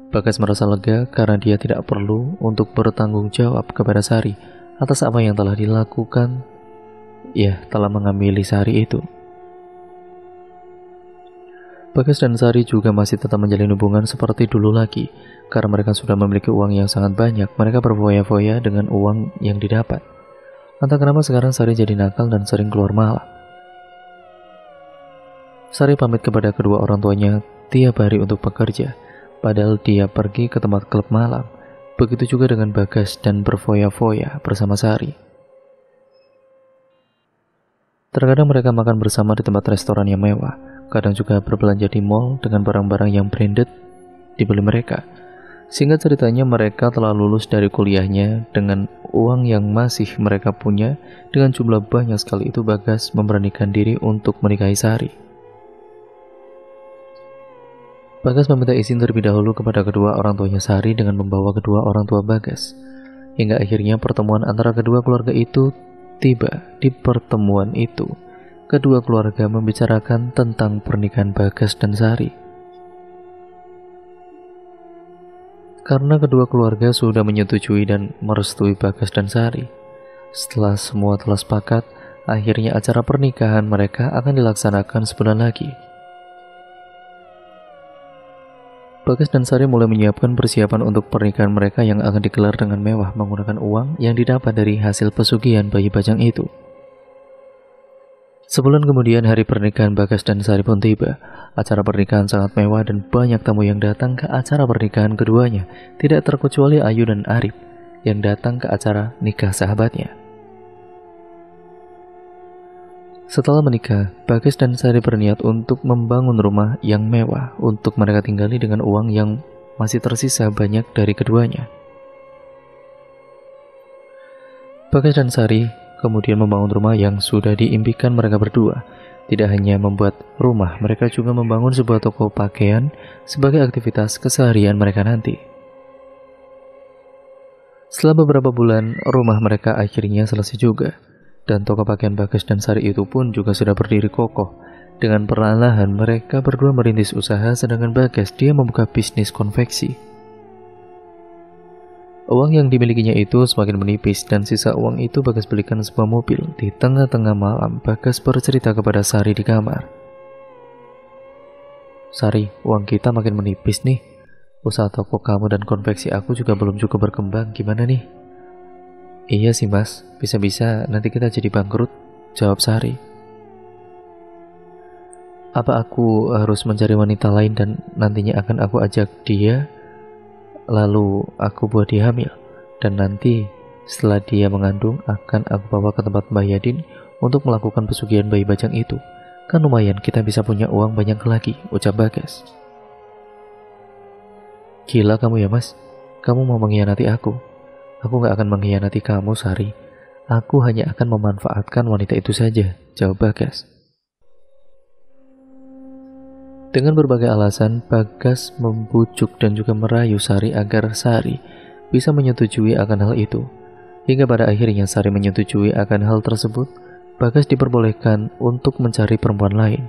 Bagas merasa lega karena dia tidak perlu untuk bertanggung jawab kepada Sari atas apa yang telah dilakukan. Telah mengambil Sari itu. Bagas dan Sari juga masih tetap menjalin hubungan seperti dulu lagi. Karena mereka sudah memiliki uang yang sangat banyak, mereka berfoya-foya dengan uang yang didapat. Entah kenapa sekarang Sari jadi nakal dan sering keluar malam. Sari pamit kepada kedua orang tuanya tiap hari untuk bekerja, padahal dia pergi ke tempat klub malam. Begitu juga dengan Bagas dan berfoya-foya bersama Sari. Terkadang mereka makan bersama di tempat restoran yang mewah, kadang juga berbelanja di mall dengan barang-barang yang branded dibeli mereka. Singkat ceritanya, mereka telah lulus dari kuliahnya dengan uang yang masih mereka punya. Dengan jumlah banyak sekali itu, Bagas memberanikan diri untuk menikahi Sari. Bagas meminta izin terlebih dahulu kepada kedua orang tuanya Sari dengan membawa kedua orang tua Bagas. Hingga akhirnya pertemuan antara kedua keluarga itu tiba. Di pertemuan itu, kedua keluarga membicarakan tentang pernikahan Bagas dan Sari. Karena kedua keluarga sudah menyetujui dan merestui Bagas dan Sari. Setelah semua telah sepakat, akhirnya acara pernikahan mereka akan dilaksanakan sebulan lagi. Bagas dan Sari mulai menyiapkan persiapan untuk pernikahan mereka yang akan digelar dengan mewah menggunakan uang yang didapat dari hasil pesugihan bayi bajang itu. Sebulan kemudian hari pernikahan Bagas dan Sari pun tiba. Acara pernikahan sangat mewah dan banyak tamu yang datang ke acara pernikahan keduanya, tidak terkecuali Ayu dan Arif yang datang ke acara nikah sahabatnya. Setelah menikah, Bagas dan Sari berniat untuk membangun rumah yang mewah untuk mereka tinggali dengan uang yang masih tersisa banyak dari keduanya. Bagas dan Sari kemudian membangun rumah yang sudah diimpikan mereka berdua. Tidak hanya membuat rumah, mereka juga membangun sebuah toko pakaian sebagai aktivitas keseharian mereka nanti. Setelah beberapa bulan, rumah mereka akhirnya selesai juga. Dan toko pakaian Bagas dan Sari itu pun juga sudah berdiri kokoh. Dengan perlahan-lahan mereka berdua merintis usaha, sedangkan Bagas dia membuka bisnis konveksi. Uang yang dimilikinya itu semakin menipis dan sisa uang itu Bagas belikan sebuah mobil. Di tengah-tengah malam, Bagas bercerita kepada Sari di kamar. Sari, uang kita makin menipis nih. Usaha toko kamu dan konveksi aku juga belum cukup berkembang, gimana nih? Iya sih mas, bisa-bisa nanti kita jadi bangkrut, jawab Sari. Apa aku harus mencari wanita lain dan nantinya akan aku ajak dia, lalu aku buat dia hamil, dan nanti setelah dia mengandung akan aku bawa ke tempat Mbak Yadin untuk melakukan pesugihan bayi bajang itu. Kan lumayan kita bisa punya uang banyak lagi, ucap Bagas. Gila kamu ya mas, kamu mau mengkhianati aku. Aku gak akan mengkhianati kamu Sari. Aku hanya akan memanfaatkan wanita itu saja, jawab Bagas. Dengan berbagai alasan, Bagas membujuk dan juga merayu Sari agar Sari bisa menyetujui akan hal itu. Hingga pada akhirnya Sari menyetujui akan hal tersebut. Bagas diperbolehkan untuk mencari perempuan lain.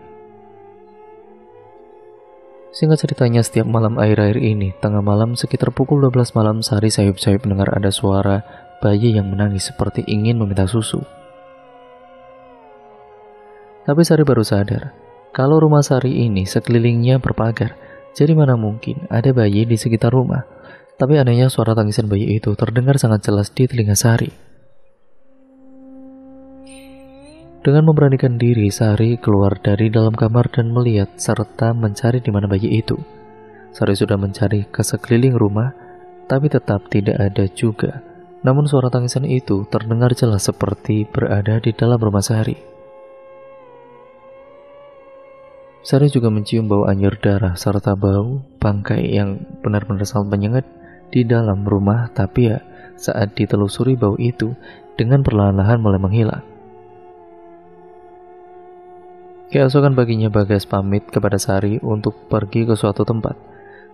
Singkat ceritanya, setiap malam akhir-akhir ini, tengah malam sekitar pukul 12 malam, Sari sayup-sayup mendengar ada suara bayi yang menangis seperti ingin meminta susu. Tapi Sari baru sadar, kalau rumah Sari ini sekelilingnya berpagar, jadi mana mungkin ada bayi di sekitar rumah. Tapi anehnya suara tangisan bayi itu terdengar sangat jelas di telinga Sari. Dengan memberanikan diri, Sari keluar dari dalam kamar dan melihat serta mencari di mana bayi itu. Sari sudah mencari ke sekeliling rumah, tapi tetap tidak ada juga. Namun suara tangisan itu terdengar jelas seperti berada di dalam rumah Sari. Sari juga mencium bau anyir darah serta bau bangkai yang benar-benar sangat menyengat di dalam rumah, tapi ya saat ditelusuri bau itu dengan perlahan-lahan mulai menghilang. Keesokan paginya Bagas pamit kepada Sari untuk pergi ke suatu tempat.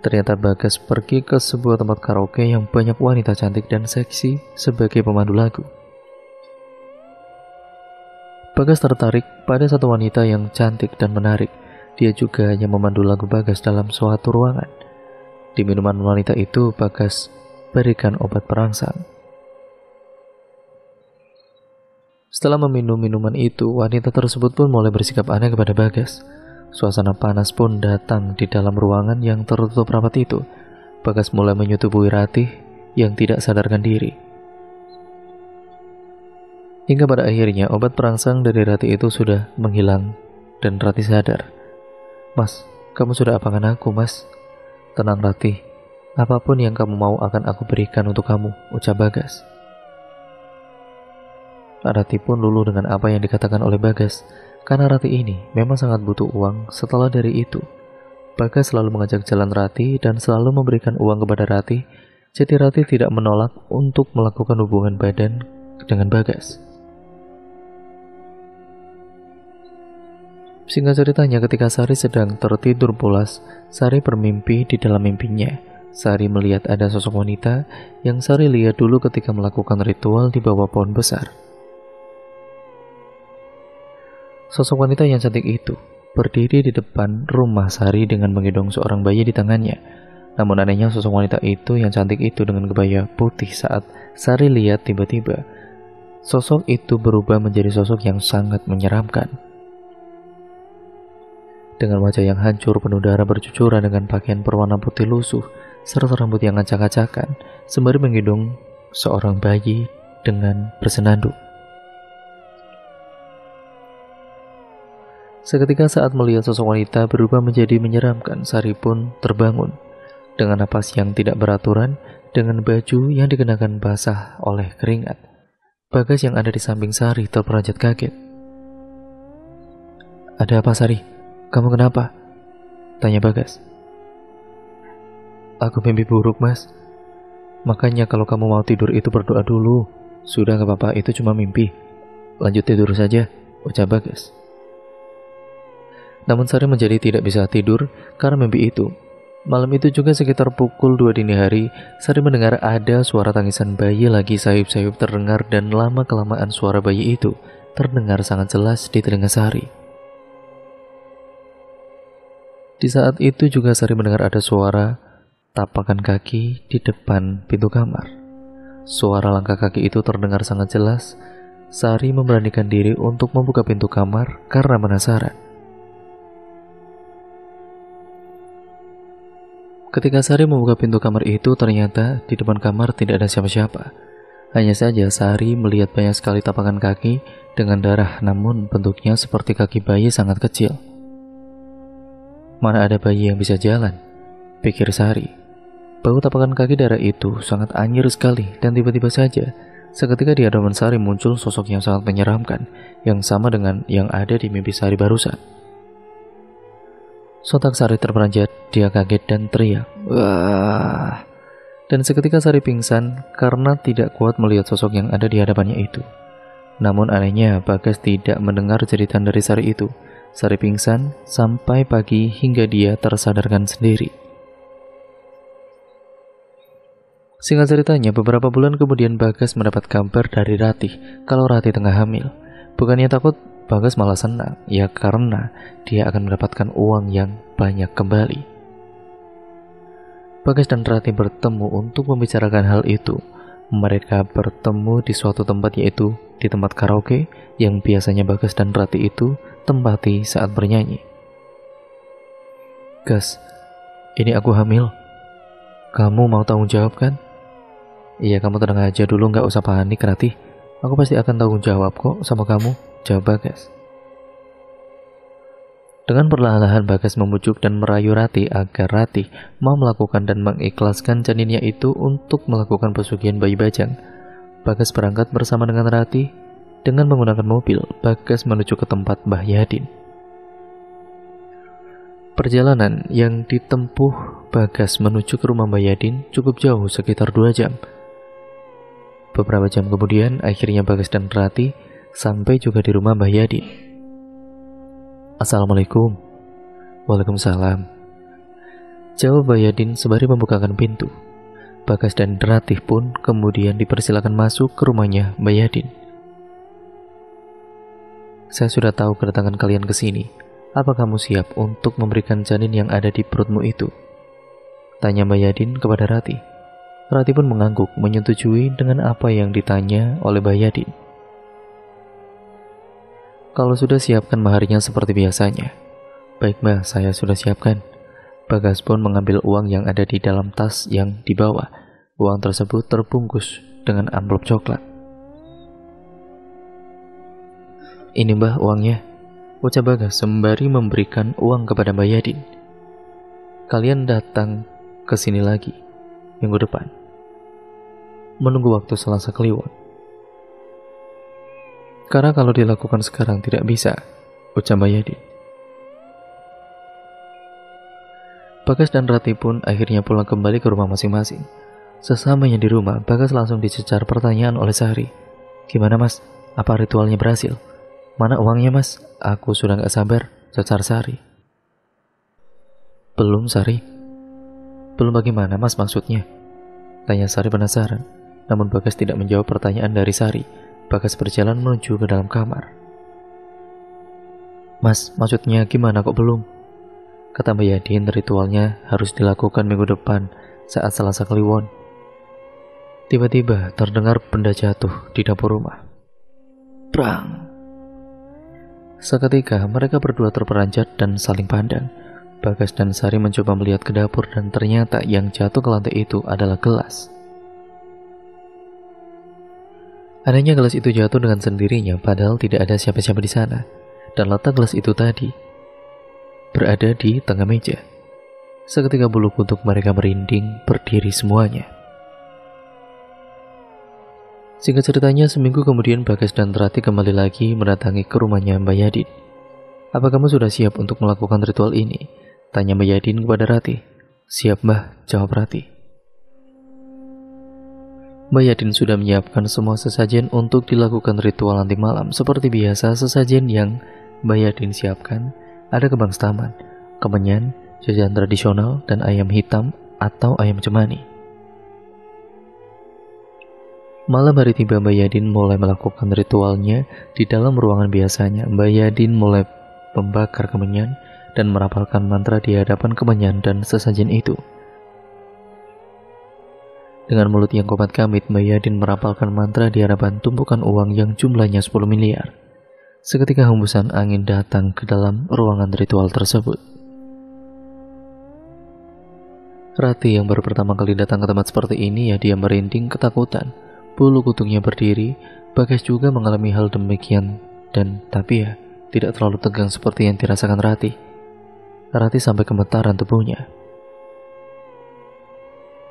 Ternyata Bagas pergi ke sebuah tempat karaoke yang banyak wanita cantik dan seksi sebagai pemandu lagu. Bagas tertarik pada satu wanita yang cantik dan menarik. Dia juga hanya memandu lagu Bagas dalam suatu ruangan. Di minuman wanita itu Bagas berikan obat perangsang. Setelah meminum minuman itu, wanita tersebut pun mulai bersikap aneh kepada Bagas. Suasana panas pun datang di dalam ruangan yang tertutup rapat itu. Bagas mulai menyetubui Ratih yang tidak sadarkan diri. Hingga pada akhirnya obat perangsang dari Ratih itu sudah menghilang dan Ratih sadar. Mas, kamu sudah apakan aku mas? Tenang Ratih, apapun yang kamu mau akan aku berikan untuk kamu, ucap Bagas. Ratih pun luluh dengan apa yang dikatakan oleh Bagas, karena Ratih ini memang sangat butuh uang. Setelah dari itu, Bagas selalu mengajak jalan Ratih dan selalu memberikan uang kepada Ratih. Jadi Ratih tidak menolak untuk melakukan hubungan badan dengan Bagas. Singkat ceritanya, ketika Sari sedang tertidur pulas, Sari bermimpi di dalam mimpinya. Sari melihat ada sosok wanita yang Sari lihat dulu ketika melakukan ritual di bawah pohon besar. Sosok wanita yang cantik itu berdiri di depan rumah Sari dengan menggendong seorang bayi di tangannya. Namun anehnya sosok wanita itu yang cantik itu dengan kebaya putih saat Sari lihat tiba-tiba sosok itu berubah menjadi sosok yang sangat menyeramkan. Dengan wajah yang hancur, penuh darah bercucuran dengan pakaian berwarna putih lusuh serta rambut yang acak-acakan, sembari menggendong seorang bayi dengan bersenandung. Seketika saat melihat sosok wanita berubah menjadi menyeramkan, Sari pun terbangun. Dengan napas yang tidak beraturan, dengan baju yang dikenakan basah oleh keringat, Bagas yang ada di samping Sari terperanjat kaget. Ada apa Sari? Kamu kenapa? Tanya Bagas. Aku mimpi buruk mas. Makanya kalau kamu mau tidur itu berdoa dulu. Sudah gak apa-apa, itu cuma mimpi. Lanjut tidur saja, ucap Bagas. Namun Sari menjadi tidak bisa tidur karena mimpi itu. Malam itu juga sekitar pukul 2 dini hari, Sari mendengar ada suara tangisan bayi lagi sayup-sayup terdengar dan lama-kelamaan suara bayi itu terdengar sangat jelas di telinga Sari. Di saat itu juga Sari mendengar ada suara tapakan kaki di depan pintu kamar. Suara langkah kaki itu terdengar sangat jelas. Sari memberanikan diri untuk membuka pintu kamar karena penasaran. Ketika Sari membuka pintu kamar itu, ternyata di depan kamar tidak ada siapa-siapa. Hanya saja Sari melihat banyak sekali tapakan kaki dengan darah, namun bentuknya seperti kaki bayi sangat kecil. Mana ada bayi yang bisa jalan, pikir Sari. Bau tapakan kaki darah itu sangat anyir sekali, dan tiba-tiba saja seketika di hadapan Sari muncul sosok yang sangat menyeramkan, yang sama dengan yang ada di mimpi Sari barusan. Sontak Sari terperanjat, dia kaget dan teriak, "Wah!" Dan seketika Sari pingsan karena tidak kuat melihat sosok yang ada di hadapannya itu. Namun anehnya, Bagas tidak mendengar jeritan dari Sari itu. Sari pingsan sampai pagi hingga dia tersadarkan sendiri. Singkat ceritanya, beberapa bulan kemudian Bagas mendapat kabar dari Ratih kalau Ratih tengah hamil. Bukannya takut, Bagas malah senang, ya karena dia akan mendapatkan uang yang banyak kembali. Bagas dan Ratih bertemu untuk membicarakan hal itu. Mereka bertemu di suatu tempat, yaitu di tempat karaoke yang biasanya Bagas dan Ratih itu tempati saat bernyanyi. "Gas, ini aku hamil. Kamu mau tanggung jawab kan?" "Iya, kamu tenang aja dulu, gak usah panik Ratih. Aku pasti akan tanggung jawab kok sama kamu," jawab Bagas. Dengan perlahan-lahan Bagas membujuk dan merayu Ratih agar Ratih mau melakukan dan mengikhlaskan janinnya itu untuk melakukan pesugihan bayi bajang. Bagas berangkat bersama dengan Ratih. Dengan menggunakan mobil, Bagas menuju ke tempat Mbah Yadin. Perjalanan yang ditempuh Bagas menuju ke rumah Mbah Yadin cukup jauh, sekitar 2 jam. Beberapa jam kemudian, akhirnya Bagas dan Ratih sampai juga di rumah Mbah Yadin. "Assalamualaikum." "Waalaikumsalam," jawab Mbah Yadin sembari membukakan pintu. Bagas dan Ratih pun kemudian dipersilakan masuk ke rumahnya Mbah Yadin. "Saya sudah tahu kedatangan kalian ke sini. Apa kamu siap untuk memberikan janin yang ada di perutmu itu?" tanya Mbah Yadin kepada Ratih. Ratih pun mengangguk, menyetujui dengan apa yang ditanya oleh Mbah Yadin. "Kalau sudah, siapkan maharnya seperti biasanya." "Baik Mbah, saya sudah siapkan." Bagas pun mengambil uang yang ada di dalam tas yang dibawa. Uang tersebut terbungkus dengan amplop coklat. "Ini Mbah uangnya," ucap Bagas sembari memberikan uang kepada Mbah Yadin. "Kalian datang ke sini lagi minggu depan. Menunggu waktu Selasa Kliwon. Karena kalau dilakukan sekarang tidak bisa," ucap Mbah Yadin. Bagas dan Ratih pun akhirnya pulang kembali ke rumah masing-masing. Sesamanya di rumah, Bagas langsung dicecar pertanyaan oleh Sari. "Gimana Mas? Apa ritualnya berhasil? Mana uangnya Mas? Aku sudah gak sabar," cecar Sari. "Belum Sari." "Belum bagaimana Mas maksudnya?" tanya Sari penasaran. Namun Bagas tidak menjawab pertanyaan dari Sari. Bagas berjalan menuju ke dalam kamar. "Mas, maksudnya gimana kok belum?" kata Mbah Yadin. "Ritualnya harus dilakukan minggu depan saat Selasa Kliwon." Tiba-tiba terdengar benda jatuh di dapur rumah. Prang! Seketika mereka berdua terperanjat dan saling pandang. Bagas dan Sari mencoba melihat ke dapur dan ternyata yang jatuh ke lantai itu adalah gelas. Anehnya, gelas itu jatuh dengan sendirinya padahal tidak ada siapa-siapa di sana. Dan letak gelas itu tadi berada di tengah meja. Seketika bulu kuduk mereka merinding berdiri semuanya. Singkat ceritanya, seminggu kemudian Bagas dan Ratih kembali lagi mendatangi ke rumahnya Mbah Yadin. "Apa kamu sudah siap untuk melakukan ritual ini?" tanya Mbah Yadin kepada Ratih. "Siap Mbah," jawab Ratih. Mbah Yadin sudah menyiapkan semua sesajen untuk dilakukan ritual nanti malam. Seperti biasa, sesajen yang Mbah Yadin siapkan ada kembang setaman, kemenyan, jajanan tradisional, dan ayam hitam atau ayam cemani. Malam hari tiba, Mbah Yadin mulai melakukan ritualnya di dalam ruangan biasanya. Mbah Yadin mulai membakar kemenyan dan merapalkan mantra di hadapan kemenyan dan sesajen itu. Dengan mulut yang komat kamit, Mbah Yadin merapalkan mantra di hadapan tumpukan uang yang jumlahnya 10 miliar. Seketika hembusan angin datang ke dalam ruangan ritual tersebut. Rati yang baru pertama kali datang ke tempat seperti ini ya dia merinding ketakutan. Bulu kutungnya berdiri. Bagas juga mengalami hal demikian tapi ya tidak terlalu tegang seperti yang dirasakan Rati. Rati sampai gemetaran tubuhnya.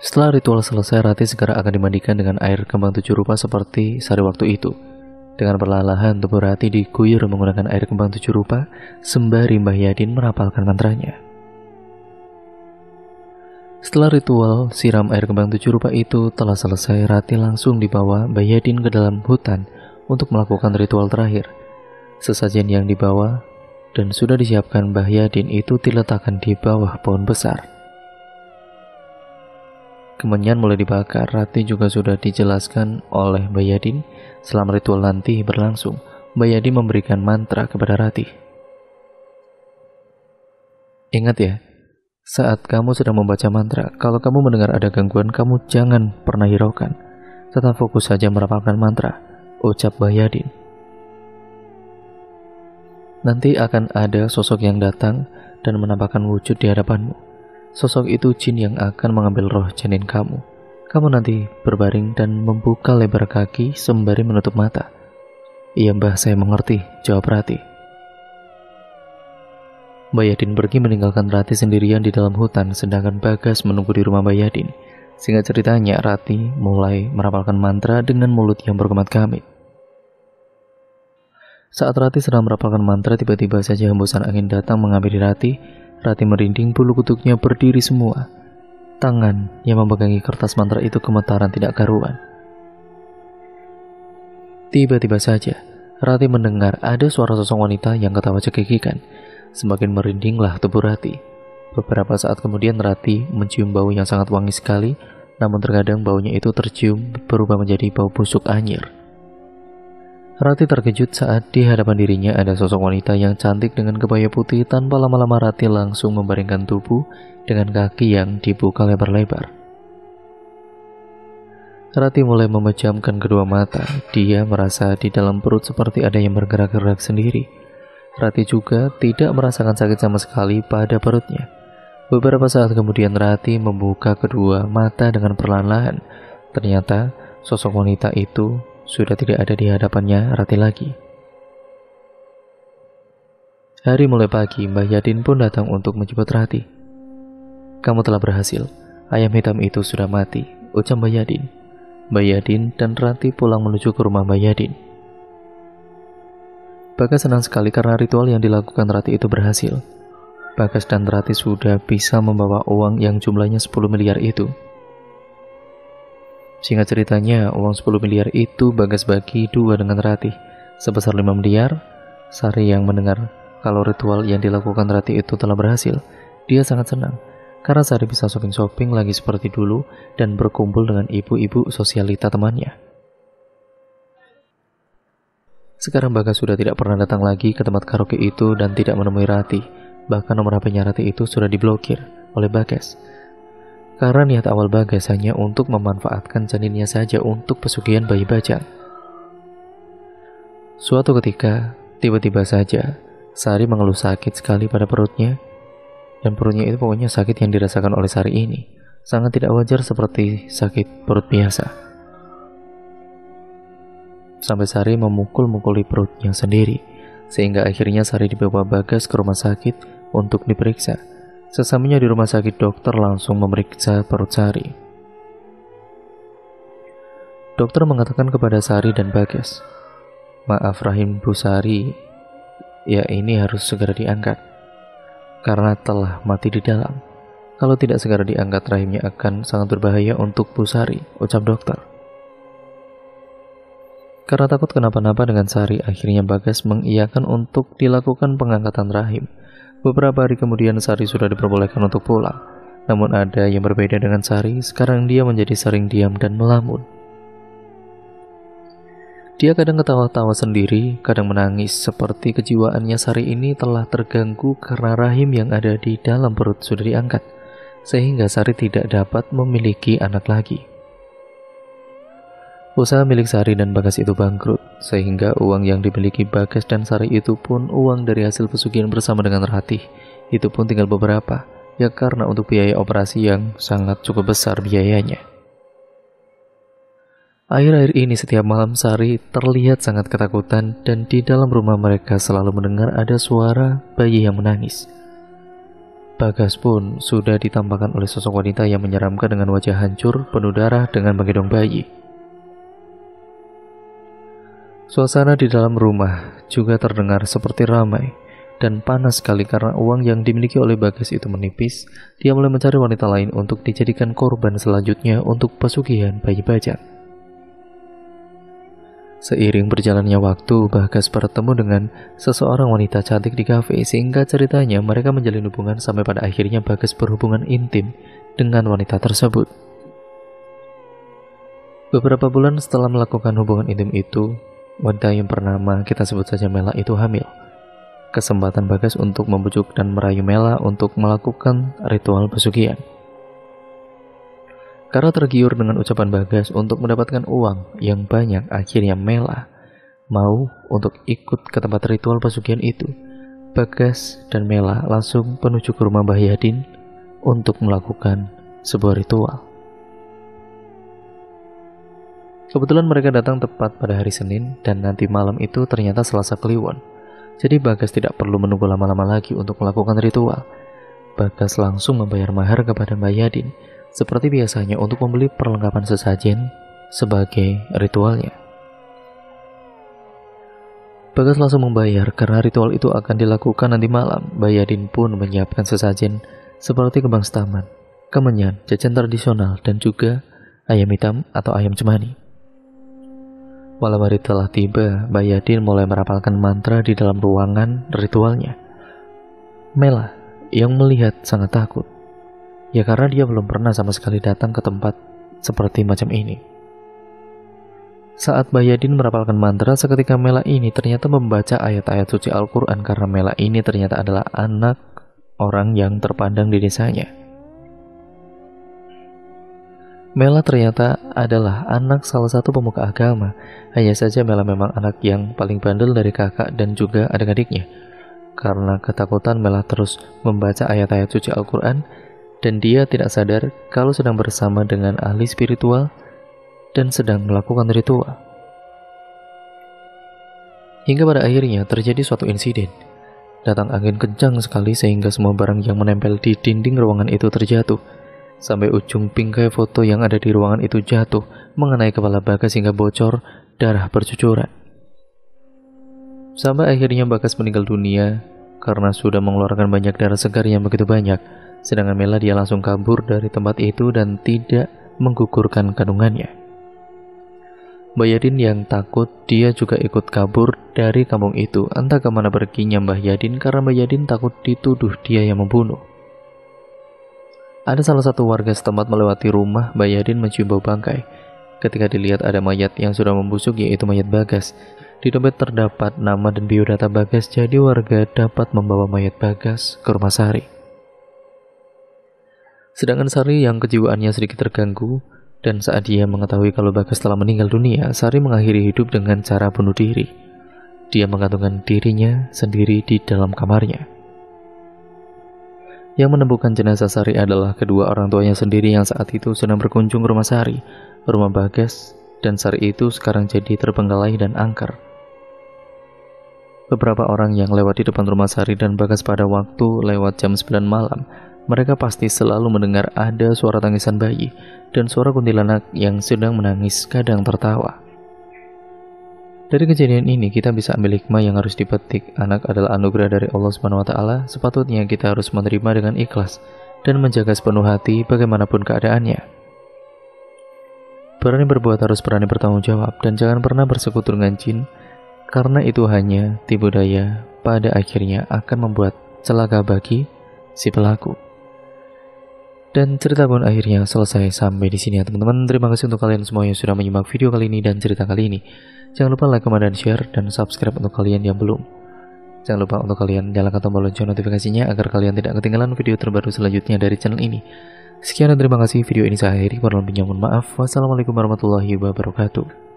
Setelah ritual selesai, Rati segera akan dimandikan dengan air kembang 7 rupa seperti sari waktu itu. Dengan perlahan tubuh Rati diguyur menggunakan air kembang 7 rupa sembari Mbah Yadin merapalkan mantranya. Setelah ritual siram air kembang 7 rupa itu telah selesai, Rati langsung dibawa Mbah Yadin ke dalam hutan untuk melakukan ritual terakhir. Sesajen yang dibawa dan sudah disiapkan Mbah Yadin itu diletakkan di bawah pohon besar. Kemenyan mulai dibakar. Rati juga sudah dijelaskan oleh Mbah Yadin. Selama ritual nanti berlangsung, Mbah Yadin memberikan mantra kepada Rati. Ingat ya, saat kamu sedang membaca mantra, kalau kamu mendengar ada gangguan, kamu jangan pernah hiraukan. Tetap fokus saja merapalkan mantra, ucap Mbah Yadin. Nanti akan ada sosok yang datang dan menampakkan wujud di hadapanmu. Sosok itu jin yang akan mengambil roh janin kamu. Kamu nanti berbaring dan membuka lebar kaki sembari menutup mata. Iya Mbah, saya mengerti, jawab Rati. Mbah Yadin pergi meninggalkan Rati sendirian di dalam hutan, sedangkan Bagas menunggu di rumah Mbah Yadin. Singkat ceritanya, Rati mulai merapalkan mantra dengan mulut yang bergemat-gemit. Saat Rati sedang merapalkan mantra, tiba-tiba saja hembusan angin datang menghampiri Rati. Rati merinding, bulu kutungnya berdiri semua. Tangan yang memegangi kertas mantra itu gemetaran tidak karuan. Tiba-tiba saja, Rati mendengar ada suara sosok wanita yang ketawa cekikikan. Semakin merindinglah tubuh Rati. Beberapa saat kemudian Rati mencium bau yang sangat wangi sekali, namun terkadang baunya itu tercium berubah menjadi bau busuk anyir. Rati terkejut saat di hadapan dirinya ada sosok wanita yang cantik dengan kebaya putih. Tanpa lama-lama Rati langsung membaringkan tubuh dengan kaki yang dibuka lebar-lebar. Rati mulai memejamkan kedua mata. Dia merasa di dalam perut seperti ada yang bergerak-gerak sendiri. Rati juga tidak merasakan sakit sama sekali pada perutnya. Beberapa saat kemudian Rati membuka kedua mata dengan perlahan-lahan. Ternyata sosok wanita itu sudah tidak ada di hadapannya Rati lagi. Hari mulai pagi, Mbah Yadin pun datang untuk menjemput Rati. Kamu telah berhasil, ayam hitam itu sudah mati, ucap Mbah Yadin. Mbah Yadin dan Rati pulang menuju ke rumah Mbah Yadin. Bagas senang sekali karena ritual yang dilakukan Rati itu berhasil. Bagas dan Rati sudah bisa membawa uang yang jumlahnya 10 miliar itu. Singkat ceritanya, uang 10 miliar itu Bagas bagi 2 dengan Rati, sebesar 5 miliar. Sari yang mendengar kalau ritual yang dilakukan Rati itu telah berhasil, dia sangat senang. Karena Sari bisa shopping-shopping lagi seperti dulu dan berkumpul dengan ibu-ibu sosialita temannya. Sekarang Bagas sudah tidak pernah datang lagi ke tempat karaoke itu dan tidak menemui Rati. Bahkan nomor HP-nya Rati itu sudah diblokir oleh Bagas. Karena niat awal Bagas hanya untuk memanfaatkan janinnya saja untuk pesugihan bayi bajang. Suatu ketika, tiba-tiba saja, Sari mengeluh sakit sekali pada perutnya. Dan perutnya itu pokoknya sakit yang dirasakan oleh Sari ini. Sangat tidak wajar seperti sakit perut biasa. Sampai Sari memukul-mukuli perutnya sendiri, sehingga akhirnya Sari dibawa Bagas ke rumah sakit untuk diperiksa. Sesampainya di rumah sakit, dokter langsung memeriksa perut Sari. Dokter mengatakan kepada Sari dan Bagas, maaf rahim Bu Sari, ya ini harus segera diangkat, karena telah mati di dalam. Kalau tidak segera diangkat, rahimnya akan sangat berbahaya untuk Bu Sari, ucap dokter. Karena takut kenapa-napa dengan Sari, akhirnya Bagas mengiyakan untuk dilakukan pengangkatan rahim. Beberapa hari kemudian Sari sudah diperbolehkan untuk pulang. Namun ada yang berbeda dengan Sari, sekarang dia menjadi sering diam dan melamun. Dia kadang ketawa-tawa sendiri, kadang menangis, seperti kejiwaannya Sari ini telah terganggu karena rahim yang ada di dalam perut sudah diangkat, sehingga Sari tidak dapat memiliki anak lagi. Usaha milik Sari dan Bagas itu bangkrut, sehingga uang yang dimiliki Bagas dan Sari itu pun uang dari hasil pesugihan bersama dengan Rati. Itu pun tinggal beberapa, ya karena untuk biaya operasi yang sangat cukup besar biayanya. Akhir-akhir ini setiap malam Sari terlihat sangat ketakutan dan di dalam rumah mereka selalu mendengar ada suara bayi yang menangis. Bagas pun sudah ditampakkan oleh sosok wanita yang menyeramkan dengan wajah hancur, penuh darah dengan menggendong bayi. Suasana di dalam rumah juga terdengar seperti ramai dan panas sekali karena uang yang dimiliki oleh Bagas itu menipis. Dia mulai mencari wanita lain untuk dijadikan korban selanjutnya untuk pesugihan bayi bajang. Seiring berjalannya waktu, Bagas bertemu dengan seseorang wanita cantik di kafe, sehingga ceritanya mereka menjalin hubungan sampai pada akhirnya Bagas berhubungan intim dengan wanita tersebut. Beberapa bulan setelah melakukan hubungan intim itu, wanita yang bernama kita sebut saja Mela itu hamil. Kesempatan Bagas untuk membujuk dan merayu Mela untuk melakukan ritual pesugihan. Karena tergiur dengan ucapan Bagas untuk mendapatkan uang yang banyak, akhirnya Mela mau untuk ikut ke tempat ritual pesugihan itu. Bagas dan Mela langsung menuju ke rumah Mbah Yadin untuk melakukan sebuah ritual. Kebetulan mereka datang tepat pada hari Senin dan nanti malam itu ternyata Selasa Kliwon. Jadi Bagas tidak perlu menunggu lama-lama lagi untuk melakukan ritual. Bagas langsung membayar mahar kepada Mbah Yadin seperti biasanya untuk membeli perlengkapan sesajen sebagai ritualnya. Bagas langsung membayar karena ritual itu akan dilakukan nanti malam. Mbah Yadin pun menyiapkan sesajen seperti kembang setaman, kemenyan, jajan tradisional, dan juga ayam hitam atau ayam cemani. Malam hari telah tiba, Mbah Yadin mulai merapalkan mantra di dalam ruangan ritualnya. Mela yang melihat sangat takut. Ya karena dia belum pernah sama sekali datang ke tempat seperti macam ini. Saat Mbah Yadin merapalkan mantra, seketika Mela ini ternyata membaca ayat-ayat suci Al-Quran karena Mela ini ternyata adalah anak orang yang terpandang di desanya. Mela ternyata adalah anak salah satu pemuka agama. Hanya saja Mela memang anak yang paling bandel dari kakak dan juga adik-adiknya. Karena ketakutan, Mela terus membaca ayat-ayat suci Al-Quran dan dia tidak sadar kalau sedang bersama dengan ahli spiritual dan sedang melakukan ritual. Hingga pada akhirnya terjadi suatu insiden. Datang angin kencang sekali sehingga semua barang yang menempel di dinding ruangan itu terjatuh. Sampai ujung bingkai foto yang ada di ruangan itu jatuh mengenai kepala Bagas hingga bocor, darah bercucuran. Sampai akhirnya Bagas meninggal dunia karena sudah mengeluarkan banyak darah segar yang begitu banyak. Sedangkan Mela dia langsung kabur dari tempat itu dan tidak menggugurkan kandungannya. Mbah Yadin yang takut, dia juga ikut kabur dari kampung itu. Entah kemana perginya Mbah Yadin karena Mbah Yadin takut dituduh dia yang membunuh. Ada salah satu warga setempat melewati rumah Mbah Yadin mencium bau bangkai. Ketika dilihat ada mayat yang sudah membusuk, yaitu mayat Bagas. Di dompet terdapat nama dan biodata Bagas, jadi warga dapat membawa mayat Bagas ke rumah Sari. Sedangkan Sari yang kejiwaannya sedikit terganggu, dan saat dia mengetahui kalau Bagas telah meninggal dunia, Sari mengakhiri hidup dengan cara bunuh diri. Dia menggantungkan dirinya sendiri di dalam kamarnya. Yang menemukan jenazah Sari adalah kedua orang tuanya sendiri yang saat itu sedang berkunjung ke rumah Sari. Rumah Bagas dan Sari itu sekarang jadi terbengkalai dan angker. Beberapa orang yang lewat di depan rumah Sari dan Bagas pada waktu lewat jam 9 malam, mereka pasti selalu mendengar ada suara tangisan bayi dan suara kuntilanak yang sedang menangis kadang tertawa. Dari kejadian ini kita bisa ambil hikmah yang harus dipetik. Anak adalah anugerah dari Allah Subhanahu wa taala. Sepatutnya kita harus menerima dengan ikhlas dan menjaga sepenuh hati bagaimanapun keadaannya. Berani berbuat harus berani bertanggung jawab dan jangan pernah bersekutu dengan jin, karena itu hanya tipu daya pada akhirnya akan membuat celaka bagi si pelaku. Dan cerita pun akhirnya selesai sampai di sini ya teman-teman. Terima kasih untuk kalian semua yang sudah menyimak video kali ini dan cerita kali ini. Jangan lupa like, comment, dan share, dan subscribe untuk kalian yang belum. Jangan lupa untuk kalian nyalakan tombol lonceng notifikasinya agar kalian tidak ketinggalan video terbaru selanjutnya dari channel ini. Sekian dan terima kasih, video ini saya akhiri. Kurang lebihnya mohon maaf. Wassalamualaikum warahmatullahi wabarakatuh.